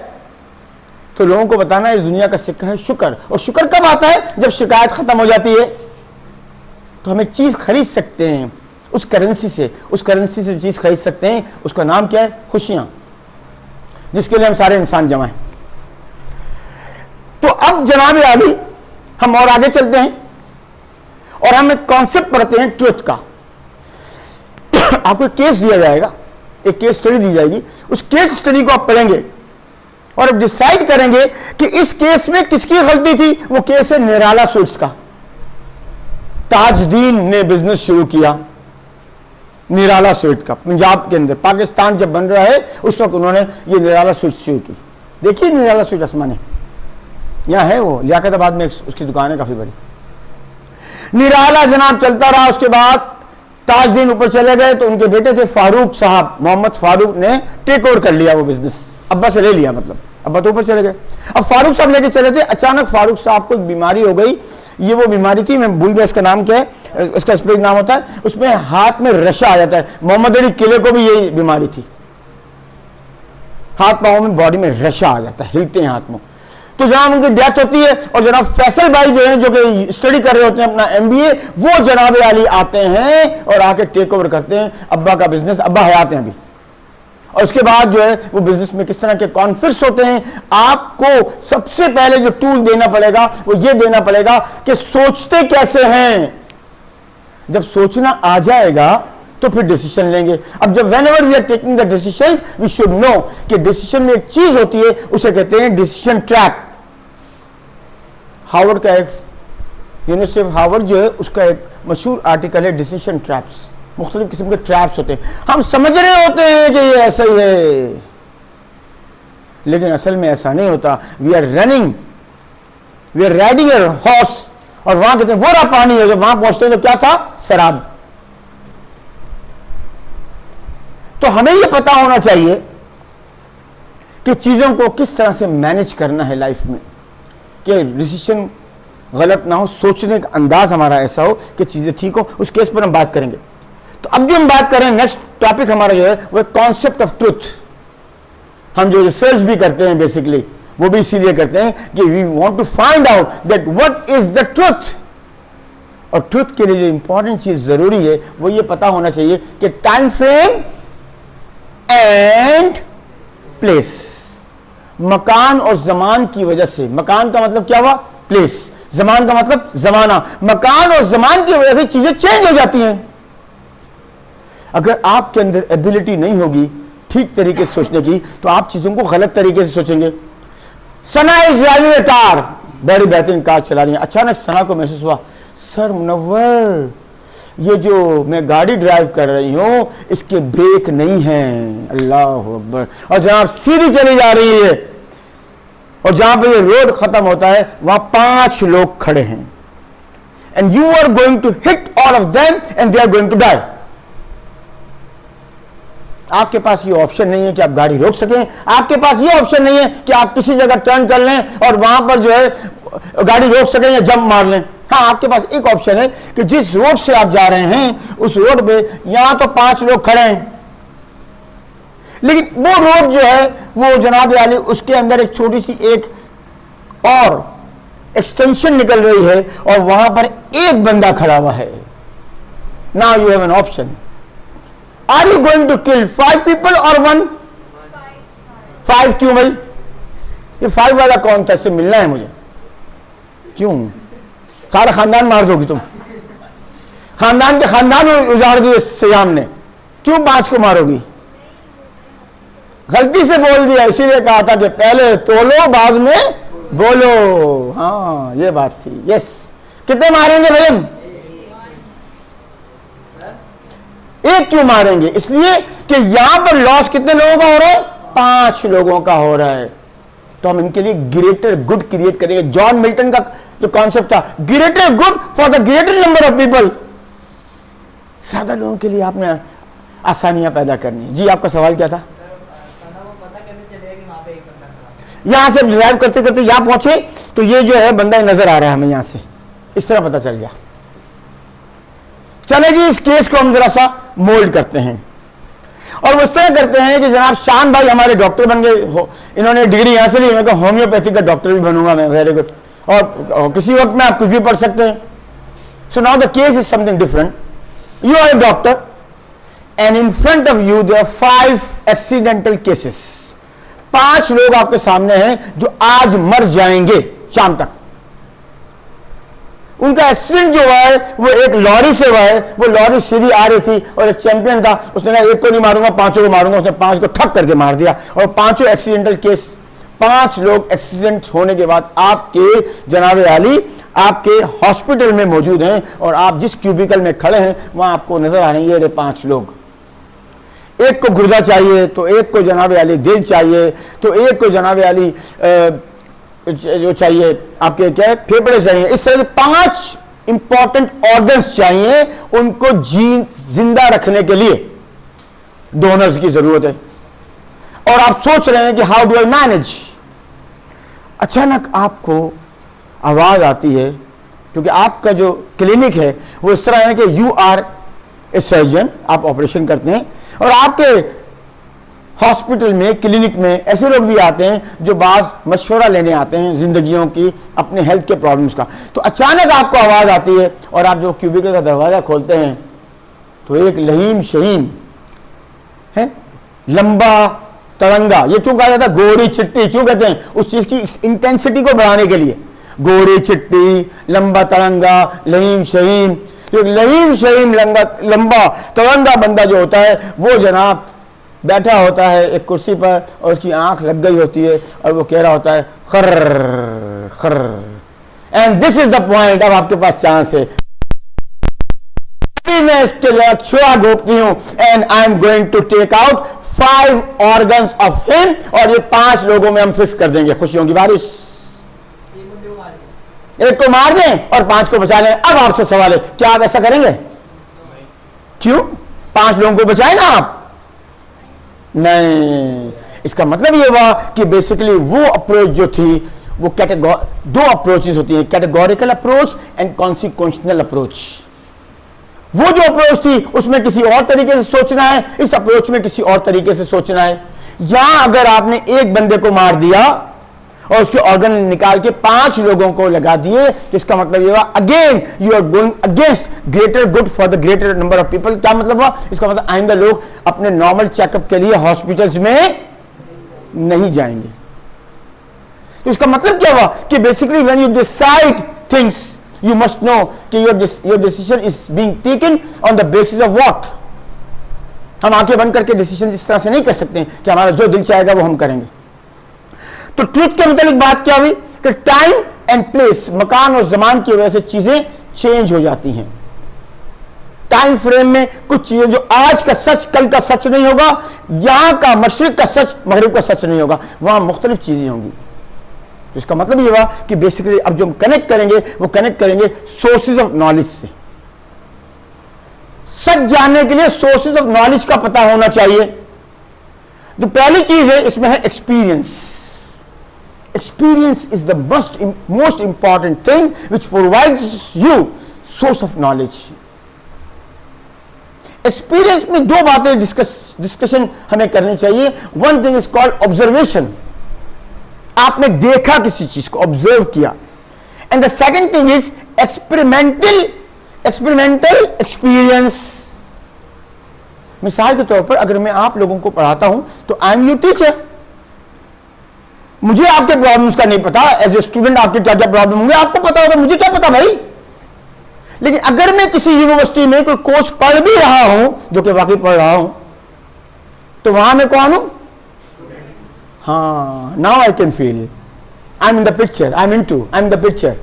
तो लोगों को बताना इस दुनिया का सिक्का है शुक्र। और शुक्र कब आता है? जब शिकायत खत्म हो जाती है। तो हम एक चीज खरीद सकते हैं उस करेंसी से, उस करेंसी से जो चीज खरीद सकते हैं उसका नाम क्या है? खुशियां, जिसके लिए हम सारे इंसान जमा हैं। तो अब जनाब आली हम और आगे चलते हैं और हम एक कॉन्सेप्ट पढ़ते हैं ट्रुथ का। आपको एक केस दिया जाएगा, एक केस स्टडी दी जाएगी, उस केस स्टडी को आप पढ़ेंगे और अब डिसाइड करेंगे कि इस केस में किसकी गलती थी। वो केस है निराला स्वीट्स का। ताजदीन ने बिजनेस शुरू किया निराला स्वीट का, पंजाब के अंदर। पाकिस्तान जब बन रहा है उस वक्त उन्होंने ये निराला स्वीट शुरू की। देखिए निराला स्वीट आसमाने यहां है, वो लियाकताबाद में उसकी दुकान है काफी बड़ी। निराला जनाब चलता रहा। उसके बाद ताजदीन ऊपर चले गए तो उनके बेटे थे फारूक साहब, मोहम्मद फारूक ने टेक ओवर कर लिया वो बिजनेस, अब्बा से ले लिया, मतलब अब्बा तो ऊपर चले गए। अब फारूक साहब लेके चले थे, अचानक फारूक साहब को एक बीमारी हो गई। ये वो बीमारी थी, मैं भूल गया इसका नाम क्या है, उसका स्प्लिट नाम होता है, उसमें हाथ में रशा आ जाता है। मोहम्मद अली किले को भी यही बीमारी थी, हाथ पांव में बॉडी में रशा आ जाता है, हिलते हैं हाथ में। तो जनाब उनकी डेथ होती है और जनाब फैसल भाई जो है, जो कि स्टडी कर रहे होते हैं अपना MBA, वो जनाब अली आते हैं और आके टेक ओवर करते हैं अब्बा का बिजनेस। अब्बा हयात हैं अभी, और उसके बाद जो है वो बिजनेस में किस तरह के कॉन्फ्लिक्ट्स होते हैं। आपको सबसे पहले जो टूल देना पड़ेगा वो ये देना पड़ेगा कि सोचते कैसे हैं। जब सोचना आ जाएगा तो फिर डिसीजन लेंगे। अब जब whenever we are taking the decisions, we should know कि डिसीजन में एक चीज होती है, उसे कहते हैं डिसीजन ट्रैप। हार्वर्ड का एक, यूनिवर्सिटी ऑफ हार्वर्ड जो है, उसका एक मशहूर आर्टिकल है डिसीजन ट्रैप्स। मुख्तलिफ किस्म के ट्रैप्स होते हैं। हम समझ रहे होते हैं कि ये ऐसा ही है, लेकिन असल में ऐसा नहीं होता। We are running, we are riding a horse, और वहां कहते हैं वो रहा पानी है। जब वहां पहुंचते हैं तो क्या था? शराब। तो हमें यह पता होना चाहिए कि चीजों को किस तरह से मैनेज करना है लाइफ में, कि डिसीजन गलत ना हो, सोचने का अंदाज हमारा ऐसा हो कि चीजें ठीक हो। उस केस पर हम बात करेंगे। तो अब जो हम बात करें, नेक्स्ट टॉपिक हमारा जो है वो कॉन्सेप्ट ऑफ ट्रुथ। हम जो रिसर्च भी करते हैं बेसिकली वो भी इसीलिए करते हैं कि we want to find out that what is the truth. और ट्रुथ के लिए जो इंपॉर्टेंट चीज जरूरी है वो ये पता होना चाहिए कि टाइम फ्रेम एंड प्लेस, मकान और जमान की वजह से। मकान का मतलब क्या हुआ? प्लेस। जमान का मतलब जमाना। मकान और जमान की वजह से चीजें चेंज हो जाती हैं। अगर आपके अंदर एबिलिटी नहीं होगी ठीक तरीके से सोचने की, तो आप चीजों को गलत तरीके से सोचेंगे। सना इज ड्राइविंग ए कार, बड़ी बेहतरीन कार चला रही है। अचानक सना को महसूस हुआ, सर मुनव्वर, ये जो मैं गाड़ी ड्राइव कर रही हूं इसके ब्रेक नहीं है। अल्लाह अकबर। और जहां सीधी चली जा रही है और जहां पे ये रोड खत्म होता है वहां 5 लोग खड़े हैं, and you are going to hit all of them and they are going to die. आपके पास ये ऑप्शन नहीं है कि आप गाड़ी रोक सकें, आपके पास ये ऑप्शन नहीं है कि आप किसी जगह टर्न कर लें और वहां पर जो है गाड़ी रोक सकें या जंप मार लें। हाँ, आपके पास एक ऑप्शन है कि जिस रोड से आप जा रहे हैं उस रोड पे यहां तो 5 लोग खड़े हैं, लेकिन वो रोड जो है वो जनाब आली उसके अंदर एक छोटी सी एक और एक्सटेंशन निकल रही है और वहां पर एक बंदा खड़ा हुआ है। Now you have an option. Are you going to kill 5 people और 1? 5 क्यों भाई? ये 5 वाला कौन था? इससे मिलना है मुझे। क्यों? सारा खानदान मार दोगी तुम? खानदान के खानदान उजाड़ दिए सयाम ने, क्यों 5 को मारोगी? गलती से बोल दिया, इसीलिए कहा था कि पहले तोलो बाद में बोलो। हाँ, ये बात थी। यस, कितने मारेंगे भाई हम? एक क्यों मारेंगे? इसलिए कि यहां पर लॉस कितने लोगों का हो रहा है? 5 लोगों का हो रहा है। तो हम इनके लिए ग्रेटर गुड क्रिएट करेंगे। जॉन मिल्टन का जो कॉन्सेप्ट था, greater good for the greater number of people. ज्यादा लोगों के लिए आपने आसानियां पैदा करनी है। जी, आपका सवाल क्या था? यहां से ड्राइव करते करते यहां पहुंचे तो ये जो है बंदा नजर आ रहा है हमें, यहां से इस तरह पता चल गया। चले जी, इस केस को हम जरा सा मोल्ड करते हैं और वो इस तरह करते हैं कि जनाब शान भाई हमारे डॉक्टर बन गए। इन्होंने डिग्री यहां से ली, मैं कहा होम्योपैथी का डॉक्टर भी बनूंगा मैं। Very good. और किसी वक्त में आप कुछ भी पढ़ सकते हैं। So now the case is something different. You are a doctor and in front of you there 5 accidental cases. 5 लोग आपके सामने हैं जो आज मर जाएंगे शाम तक। उनका एक्सीडेंट जो हुआ है वो एक लॉरी से हुआ है। वो लॉरी सीधी आ रही थी और एक चैंपियन था, उसने कहा एक को नहीं मारूंगा 5 को मारूंगा। उसने 5 को ठक करके मार दिया और 5 एक्सीडेंटल केस। 5 लोग एक्सीडेंट होने के बाद आपके जनाब आली आपके हॉस्पिटल में मौजूद हैं और आप जिस क्यूबिकल में खड़े हैं वहां आपको नजर आ रही है 5 लोग। एक को गुर्दा चाहिए, तो एक को जनाब आली दिल चाहिए, तो एक को जनाब आली जो चाहिए आपके क्या है फेफड़े चाहिए। इस तरह से 5 इंपॉर्टेंट ऑर्गन्स चाहिए उनको जिंदा रखने के लिए डोनर्स की जरूरत है। और आप सोच रहे हैं कि हाउ डू आई मैनेज। अचानक आपको आवाज आती है क्योंकि आपका जो क्लिनिक है वो इस तरह है कि यू आर ए सर्जन, आप ऑपरेशन करते हैं, और आपके हॉस्पिटल में, क्लिनिक में ऐसे लोग भी आते हैं जो बाज मशवरा लेने आते हैं जिंदगियों की, अपने हेल्थ के प्रॉब्लम्स का। तो अचानक आपको आवाज़ आती है और आप जो क्यूबिकल का दरवाज़ा खोलते हैं तो एक लहीम शहीम है, लंबा तरंगा, ये क्यों कहा जाता है गोरी चिट्टी, क्यों कहते हैं? उस चीज़ की इंटेंसिटी को बढ़ाने के लिए। गोरी चिट्टी, लंबा तरंगा, लहीम शहीम। तो लहीम शहीम लंबा तरंगा बंदा जो होता है वो जनाब बैठा होता है एक कुर्सी पर और उसकी आंख लग गई होती है और वो कह रहा होता है खर्र खर्र। And this is the point, अब आपके पास चांस है। मैं इसके लिए छुआ घोपती हूं and I am going to take out 5 organs of him, और ये 5 लोगों में हम फिक्स कर देंगे खुशियों की बारिश। एक को मार दें और 5 को बचा लें। अब आपसे सवाल है, क्या आप ऐसा करेंगे? क्यों? 5 लोगों को बचाए ना आप? नहीं। इसका मतलब ये हुआ कि बेसिकली वो अप्रोच जो थी वो दो अप्रोचेस होती है, कैटेगोरिकल अप्रोच एंड कॉन्सिक्वेंशनल अप्रोच। वो जो अप्रोच थी उसमें किसी और तरीके से सोचना है, इस अप्रोच में किसी और तरीके से सोचना है। यहां अगर आपने एक बंदे को मार दिया और उसके ऑर्गन निकाल के 5 लोगों को लगा दिए, तो इसका मतलब ये हुआ again you are going against greater good for the greater number of people. क्या मतलब हुआ? इसका मतलब आइंदा लोग अपने नॉर्मल चेकअप के लिए हॉस्पिटल्स में नहीं जाएंगे। तो इसका मतलब क्या हुआ कि basically when you decide things you must know कि your decision is being taken on the basis of what? हम आंखें बंद करके डिसीजन इस तरह से नहीं कर सकते कि हमारा जो दिल चाहेगा वो हम करेंगे। तो ट्रूथ के मुताबिक बात क्या हुई कि टाइम एंड प्लेस, मकान और जमान की वजह से चीजें चेंज हो जाती हैं। टाइम फ्रेम में कुछ चीजें जो आज का सच कल का सच नहीं होगा, यहां का मशरिक का सच मगरिब का सच नहीं होगा, वहां मुख्तलिफ चीजें होंगी। तो इसका मतलब ये हुआ कि बेसिकली अब जो हम कनेक्ट करेंगे वो कनेक्ट करेंगे सोर्सेज ऑफ नॉलेज से। सच जानने के लिए सोर्सेज ऑफ नॉलेज का पता होना चाहिए। तो पहली चीज है इसमें है experience. Experience is the most important thing which provides you source of knowledge. Experience में 2 बातें डिस्कशन हमें करनी चाहिए। One thing is called observation, आपने देखा किसी चीज को, ऑब्जर्व किया। And the second thing is experimental experience. मिसाल के तौर पर अगर मैं आप लोगों को पढ़ाता हूं तो आई एम योर टीचर, मुझे आपके प्रॉब्लम्स का नहीं पता। एज ए स्टूडेंट आपके क्या क्या प्रॉब्लम होंगे आपको पता होगा, मुझे क्या पता भाई। लेकिन अगर मैं किसी यूनिवर्सिटी में कोई कोर्स पढ़ भी रहा हूं, जो कि वाकई पढ़ रहा हूं, तो वहां मैं कौन हूं? हाँ, now I can feel I am in the picture, I am the picture.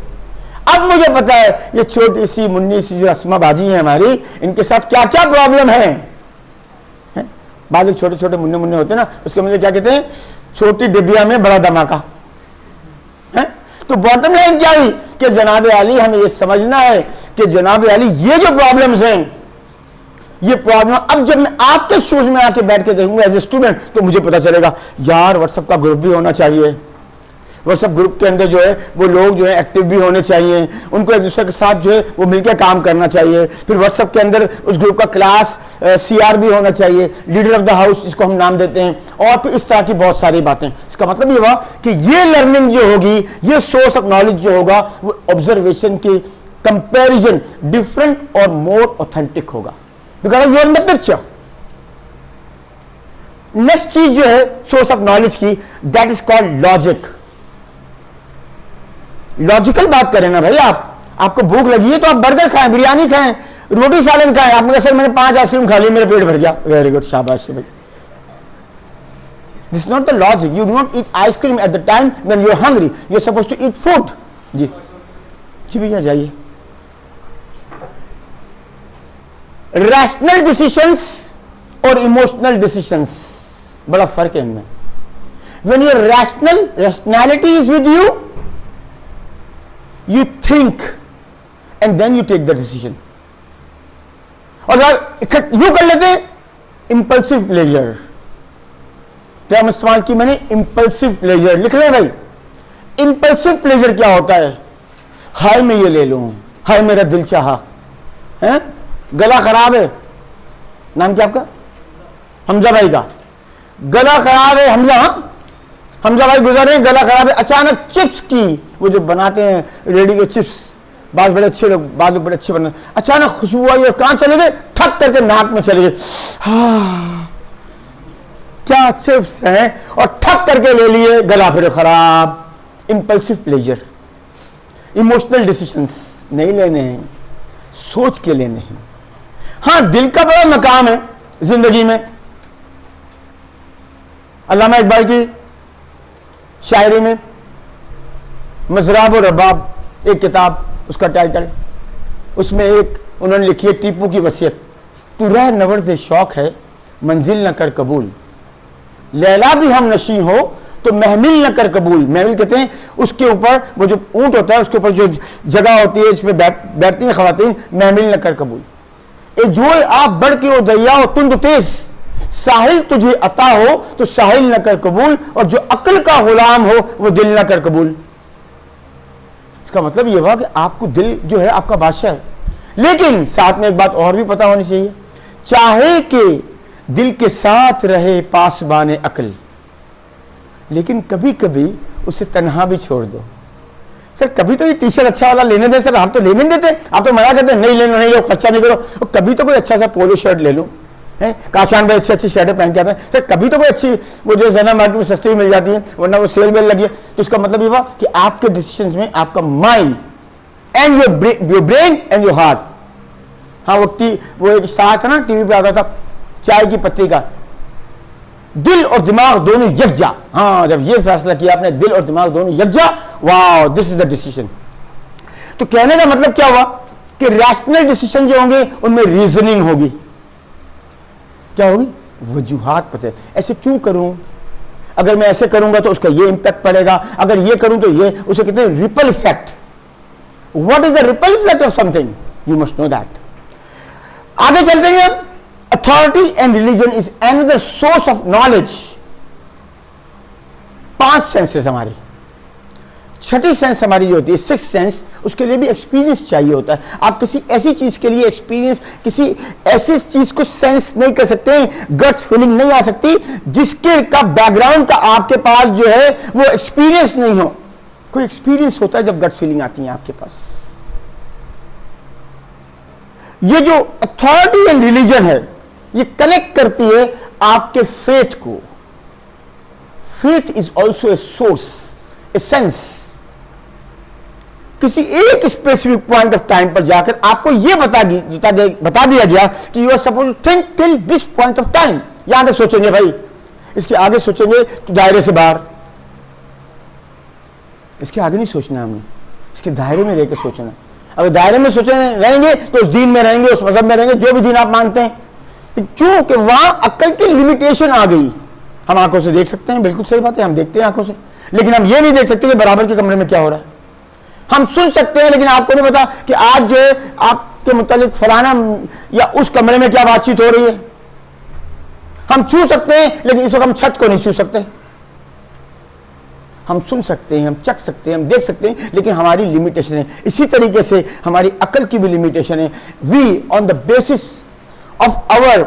अब मुझे पता है ये छोटी सी मुन्नी सी जो अस्मा बाजी है हमारी, इनके साथ क्या क्या प्रॉब्लम है। बाद में छोटे छोटे मुन्ने मुन्ने होते हैं ना, उसके मतलब क्या कहते हैं? छोटी डिबिया में बड़ा धमाका है। तो बॉटम लाइन क्या हुई कि जनाब अली हमें ये समझना है कि जनाब अली ये जो प्रॉब्लम्स हैं, ये प्रॉब्लम अब जब मैं आपके शूज में आके बैठ के देखूंगा एज ए स्टूडेंट, तो मुझे पता चलेगा यार व्हाट्सएप का ग्रुप भी होना चाहिए। व्हाट्सएप ग्रुप के अंदर जो है वो लोग जो है एक्टिव भी होने चाहिए, उनको एक दूसरे के साथ जो है वो मिलकर काम करना चाहिए। फिर व्हाट्सएप के अंदर उस ग्रुप का क्लास CR भी होना चाहिए, लीडर ऑफ द हाउस इसको हम नाम देते हैं, और फिर इस तरह की बहुत सारी बातें। इसका मतलब ये हुआ कि ये लर्निंग जो होगी, ये सोर्स ऑफ नॉलेज जो होगा, वो ऑब्जर्वेशन की कंपेरिजन डिफरेंट और मोर ऑथेंटिक होगा, because you are in the picture. Next चीज जो है सोर्स ऑफ नॉलेज की, that is called logic. Logical बात करें ना भाई, आपको भूख लगी है तो आप बर्गर खाएं, बिरयानी खाएं, रोटी सालन खाएं। आपने कहा सर मैंने 5 आइसक्रीम खा ली, मेरा पेट भर गया, वेरी गुड, शाबाश भाई। This not the logic. You do not eat ice cream at the time when you are hungry, you are supposed to eat food. जी जी भैया जाइए। रैशनल डिसीजंस और इमोशनल डिसीजंस, बड़ा फर्क है इनमें। When your rationality is with you, you think and then you take the decision। और यू कर लेते हैं इंपल्सिव प्लेजर। टर्म इस्तेमाल की मैंने, इंपल्सिव प्लेजर। लिख लें भाई, इंपल्सिव प्लेजर क्या होता है? हाय मैं ये ले लूं, हाय मेरा दिल चाहा, है गला खराब है, नाम क्या आपका? हमजा भाई का गला खराब है। हमजा भाई गुजर रहे हैं, गला खराब है। अचानक चिप्स की, वो जो बनाते हैं रेडी के चिप्स, बाद बड़े अच्छे लोग, बाद लोग बड़े अच्छे बने, अचानक खुशबू आई और कहां चले गए? ठक करके नाक में चले गए। क्या चिप्स हैं, और ठक करके ले लिए, गला फिर खराब। इंपल्सिव प्लेजर, इमोशनल डिसीजंस नहीं लेने हैं, सोच के लेने हैं। हाँ, दिल का बड़ा मकाम है जिंदगी में। अल्लामा इकबाल की शायरी में मजराब और रबाब एक किताब, उसका टाइटल, उसमें एक उन्होंने लिखी है टीपू की वसीयत, तू रह नवर्द शौक है मंजिल न कर कबूल, लैला भी हम नशी हो तो महमिल न कर कबूल। महमिल कहते हैं उसके ऊपर, वो जो ऊंट होता है उसके ऊपर जो जगह होती है इसमें बैठती हैं खवातीन, महमिल न कर कबूल। ए जो आप बढ़ के हो दरिया हो तुम तो तेज, साहिल तुझे अता हो तो साहिल न कर कबूल, और जो अक्ल का गुलाम हो वो दिल न कर कबूल। इसका मतलब ये हुआ कि आपको दिल जो है आपका बादशाह है, लेकिन साथ में एक बात और भी पता होनी चाहिए, चाहे कि दिल के साथ रहे पासबाने अक्ल, लेकिन कभी कभी उसे तन्हा भी छोड़ दो। सर कभी तो ये टी शर्ट अच्छा वाला लेने दे, सर आप तो लेने नहीं देते, आप तो मना करते हैं नहीं लेना, नहीं लो, खर्चा नहीं करो। और कभी तो कोई अच्छा सा पोलो शर्ट ले लो, है काशान भाई अच्छी अच्छी शर्टें पहन के आते हैं, सर कभी तो कोई अच्छी, वो जो जना मार्केट में सस्ती मिल जाती है, वरना वो सेल वेल लगी है। तो इसका मतलब ये हुआ कि आपके डिसीजंस में आपका mind and your brain and your heart. हाँ, वो एक स्टार था ना टीवी पे आता था, चाय की पत्ती का, दिल और दिमाग दोनों यकजा। हाँ, जब ये फैसला किया आपने दिल और दिमाग दोनों यकजा, wow this is the decision. तो कहने का मतलब क्या हुआ कि रैशनल डिसीजन जो होंगे उनमें रीजनिंग होगी। क्या होगी? वजूहात पता है, ऐसे क्यों करूं, अगर मैं ऐसे करूंगा तो उसका ये इंपैक्ट पड़ेगा, अगर ये करूं तो ये, उसे कहते हैं ripple effect. What is the ripple effect of something, you must know that. आगे चलते हैं। Authority and religion is another source of knowledge. 5 senses हमारी, छठी सेंस हमारी जो होती है सिक्स सेंस, उसके लिए भी एक्सपीरियंस चाहिए होता है। आप किसी ऐसी चीज के लिए एक्सपीरियंस, किसी ऐसी चीज को सेंस नहीं कर सकते, गट्स फीलिंग नहीं आ सकती जिसके का बैकग्राउंड का आपके पास जो है वो एक्सपीरियंस नहीं हो। कोई एक्सपीरियंस होता है जब गट फीलिंग आती है आपके पास। ये जो अथॉरिटी एंड रिलीजन है ये कनेक्ट करती है आपके फेथ को। Faith is also a source, a sense. किसी एक स्पेसिफिक पॉइंट ऑफ टाइम पर जाकर आपको यह बता दिया गया कि you are suppose to think till this point of time. यहां तक सोचेंगे भाई, इसके आगे सोचेंगे तो दायरे से बाहर, इसके आगे नहीं सोचना हमने, इसके दायरे में रहकर सोचना। अगर दायरे में सोचने रहेंगे तो उस दीन में रहेंगे, उस मजहब में रहेंगे, जो भी दीन आप मानते हैं, क्योंकि वहां अक्ल की लिमिटेशन आ गई। हम आंखों से देख सकते हैं, बिल्कुल सही बात है, हम देखते हैं आंखों से, लेकिन हम ये नहीं देख सकते कि बराबर के कमरे में क्या हो रहा है। हम सुन सकते हैं, लेकिन आपको नहीं पता कि आज जो है आपके मुतालिक फलाना या उस कमरे में क्या बातचीत हो रही है। हम छू सकते हैं, लेकिन इस वक्त हम छत को नहीं छू सकते। हम सुन सकते हैं, हम चख सकते हैं, हम देख सकते हैं, लेकिन हमारी लिमिटेशन है। इसी तरीके से हमारी अकल की भी लिमिटेशन है। We on the basis of our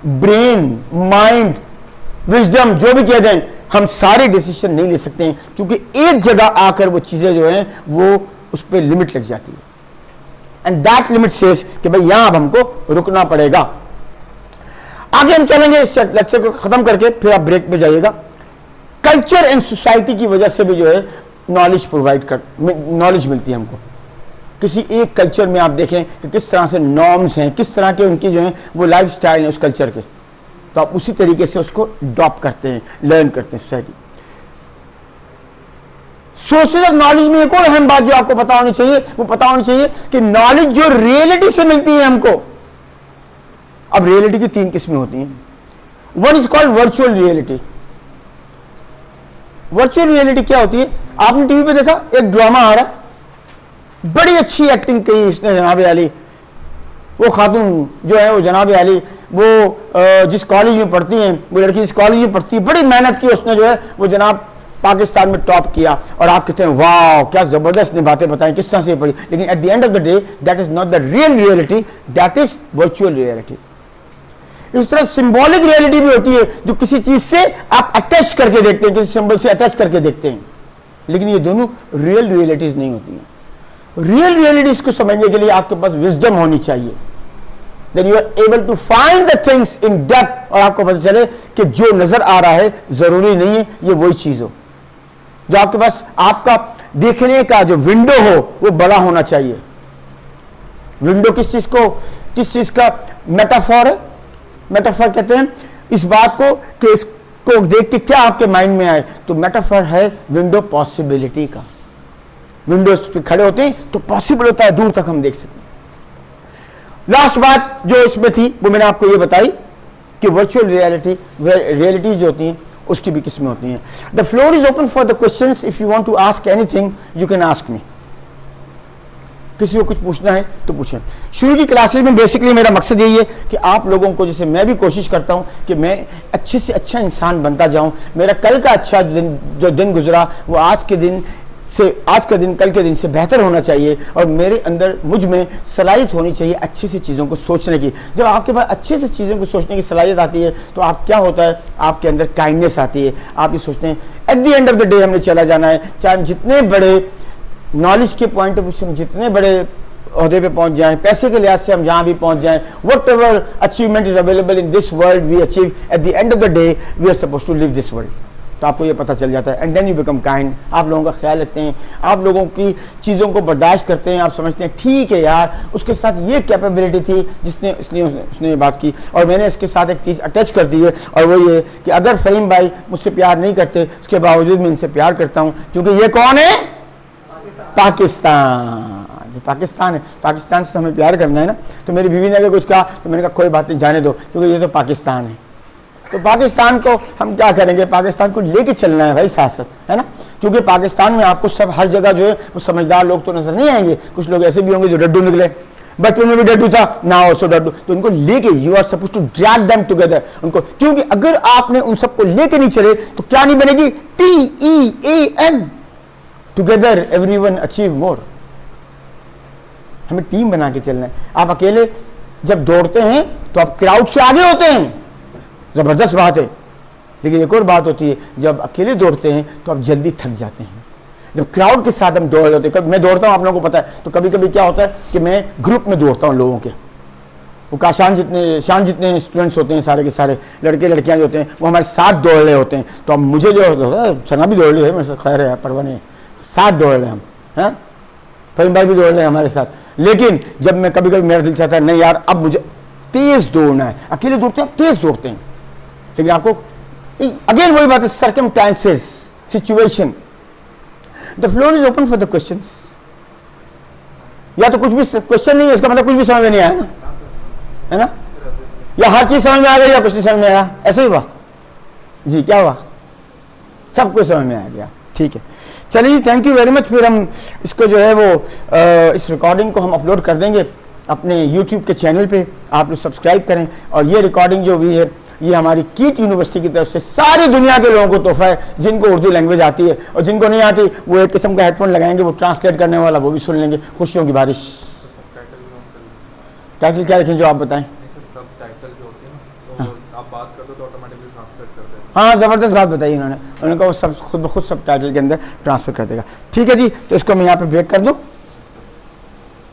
brain, mind, wisdom, जो भी कह दें, हम सारे डिसीजन नहीं ले सकते हैं, क्योंकि एक जगह आकर वो चीजें जो हैं वो उस पर लिमिट लग जाती है। एंड दैट लिमिट सेज कि भाई यहां अब हमको रुकना पड़ेगा। आगे हम चलेंगे इस लेक्चर को खत्म करके, फिर आप ब्रेक पे जाइएगा। कल्चर एंड सोसाइटी की वजह से भी जो है नॉलेज मिलती है हमको। किसी एक कल्चर में आप देखें कि किस तरह से नॉर्म्स हैं, किस तरह के उनकी जो है वो लाइफ स्टाइल है उस कल्चर के, तो आप उसी तरीके से उसको अडॉप्ट करते हैं, लर्न करते हैं सोसाइटी। सोर्सेज ऑफ नॉलेज में एक और अहम बात जो आपको पता होनी चाहिए, वो पता होनी चाहिए कि नॉलेज जो रियलिटी से मिलती है हमको। अब रियलिटी की 3 किस्में होती हैं। One is called virtual reality. Virtual reality क्या होती है? आपने टीवी पे देखा एक ड्रामा आ रहा है, बड़ी अच्छी एक्टिंग की इसने जनाब आली, वो खातून जो है वो जनाब आली, वो जिस कॉलेज में पढ़ती हैं, वो लड़की जिस कॉलेज में पढ़ती है, बड़ी मेहनत की उसने जो है वो जनाब पाकिस्तान में टॉप किया और आप कहते हैं वाह क्या जबरदस्त ने बातें बताई, किस तरह से पढ़ी, लेकिन eight the end of the day that is not the real reality, that is virtual reality. इस तरह सिंबॉलिक रियलिटी भी होती है जो किसी चीज से आप अटैच करके देखते हैं, किसी सिंबल से अटैच करके देखते हैं, लेकिन ये दोनों रियल रियलिटीज नहीं होती हैं। रियल रियलिटीज को समझने के लिए आपके पास विजडम होनी चाहिए, then you are able to find the things in depth, और आपको पता चले कि जो नजर आ रहा है जरूरी नहीं है ये वही चीज हो। जो आपके पास आपका देखने का जो विंडो हो वो बड़ा होना चाहिए। विंडो किस चीज का मेटाफॉर है? मेटाफॉर कहते हैं इस बात को कि इसको देख के क्या आपके माइंड में आए, तो मेटाफॉर है विंडो पॉसिबिलिटी का। विंडोज पे खड़े होते हैं तो पॉसिबल होता है दूर तक हम देख सकते हैं। लास्ट बात जो इसमें थी वो मैंने आपको ये बताई कि वर्चुअल रियलिटीज जो होती हैं उसकी भी किस्में होती हैं। The floor is open for the questions, if you want to ask anything you can ask me. किसी को कुछ पूछना है तो पूछें। शुरू की क्लासेस में बेसिकली मेरा मकसद यही है कि आप लोगों को, जैसे मैं भी कोशिश करता हूं कि मैं अच्छे से अच्छा इंसान बनता जाऊं, मेरा कल का अच्छा जो दिन गुजरा वो आज का दिन कल के दिन से बेहतर होना चाहिए, और मेरे अंदर मुझ में सलाहियत होनी चाहिए अच्छी सी चीज़ों को सोचने की। जब आपके पास अच्छे से चीज़ों को सोचने की सलाहियत आती है तो आप क्या होता है, आपके अंदर काइंडनेस आती है। आप ये सोचते हैं eight the end of the day हमने चला जाना है, चाहे हम जितने बड़े नॉलेज के पॉइंट ऑफ व्यू से हम जितने बड़े ओहदे पे पहुंच जाएं, पैसे के लिहाज से हम जहां भी पहुंच जाएं, whatever achievement is available in this world we achieve, at the end of the day we are suppose to live this world. तो आपको ये पता चल जाता है, and then you become kind. आप लोगों का ख्याल रखते हैं, आप लोगों की चीज़ों को बर्दाश्त करते हैं, आप समझते हैं ठीक है यार उसके साथ ये कैपेबिलिटी थी जिसने इसलिए उसने ये बात की, और मैंने इसके साथ एक चीज़ अटैच कर दी है, और वो ये कि अगर फ़हीम भाई मुझसे प्यार नहीं करते उसके बावजूद मैं इनसे प्यार करता हूँ, क्योंकि ये कौन है? पाकिस्तान है। पाकिस्तान से हमें प्यार करना है ना। तो मेरी बीवी ने अगर कुछ कहा तो मैंने कहा कोई बात नहीं, जाने दो, क्योंकि ये तो पाकिस्तान है। तो पाकिस्तान को हम क्या करेंगे, पाकिस्तान को लेके चलना है भाई साथ साथ, है ना। क्योंकि पाकिस्तान में आपको सब हर जगह जो है वो समझदार लोग तो नजर नहीं आएंगे, कुछ लोग ऐसे भी होंगे जो डड्डू निकले, बचपन में भी डड्डू था, ना ऑल्सो डड्डू। तो इनको लेके you are suppose to drag them together उनको, क्योंकि अगर आपने उन सबको लेके नहीं चले तो क्या नहीं बनेगी? TEAM, together everyone achieve more. हमें टीम बना के चलना है। आप अकेले जब दौड़ते हैं तो आप क्राउड से आगे होते हैं, जबरदस्त बात है, लेकिन एक और बात होती है जब अकेले दौड़ते हैं तो आप जल्दी थक जाते हैं। जब क्राउड के साथ हम दौड़ रहे होते हैं, कभी मैं दौड़ता हूँ आप लोगों को पता है, तो कभी कभी क्या होता है कि मैं ग्रुप में दौड़ता हूँ लोगों के, वो शान जितने स्टूडेंट्स होते हैं, सारे के सारे लड़के लड़कियाँ जो होते हैं वो हमारे साथ दौड़ रहे होते हैं। तो अब मुझे जो सना भी दौड़ रही है, मेरे से खैर है परवाह नहीं, साथ दौड़ रहे हैं हम, हैं फहीम भाई भी दौड़ रहे हैं हमारे साथ। लेकिन जब मैं कभी कभी मेरा दिल चाहता है नहीं यार अब मुझे तेज दौड़ना है, अकेले दौड़ते हैं तेज दौड़ते हैं, लेकिन आपको अगेन वही बात है, circumstances, situation. The floor is open for the questions. या तो कुछ भी क्वेश्चन नहीं है इसका मतलब कुछ भी समझ में नहीं आया ना, है ना, या हर चीज समझ में आ गई या कुछ नहीं समझ में आया, ऐसे ही हुआ जी। क्या हुआ? सब कुछ समझ में आ गया, ठीक है। चलिए थैंक यू वेरी मच। फिर हम इसको जो है वो इस रिकॉर्डिंग को हम अपलोड कर देंगे अपने यूट्यूब के चैनल पे, आप लोग सब्सक्राइब करें। और ये रिकॉर्डिंग जो भी है ये हमारी कीट यूनिवर्सिटी की तरफ से सारी दुनिया के लोगों को तोहफा है, जिनको उर्दू लैंग्वेज आती है, और जिनको नहीं आती वो एक किस्म का हेडफोन लगाएंगे, वो ट्रांसलेट करने वाला वो भी सुन लेंगे। खुशियों की बारिश। टाइटल क्या रखें जो आप बताएं? हाँ ज़बरदस्त बात बताई उन्होंने कहा वो सब खुद सब टाइटल के अंदर ट्रांसफर कर देगा। ठीक है जी, तो इसको मैं यहाँ पे ब्रेक कर दूँ।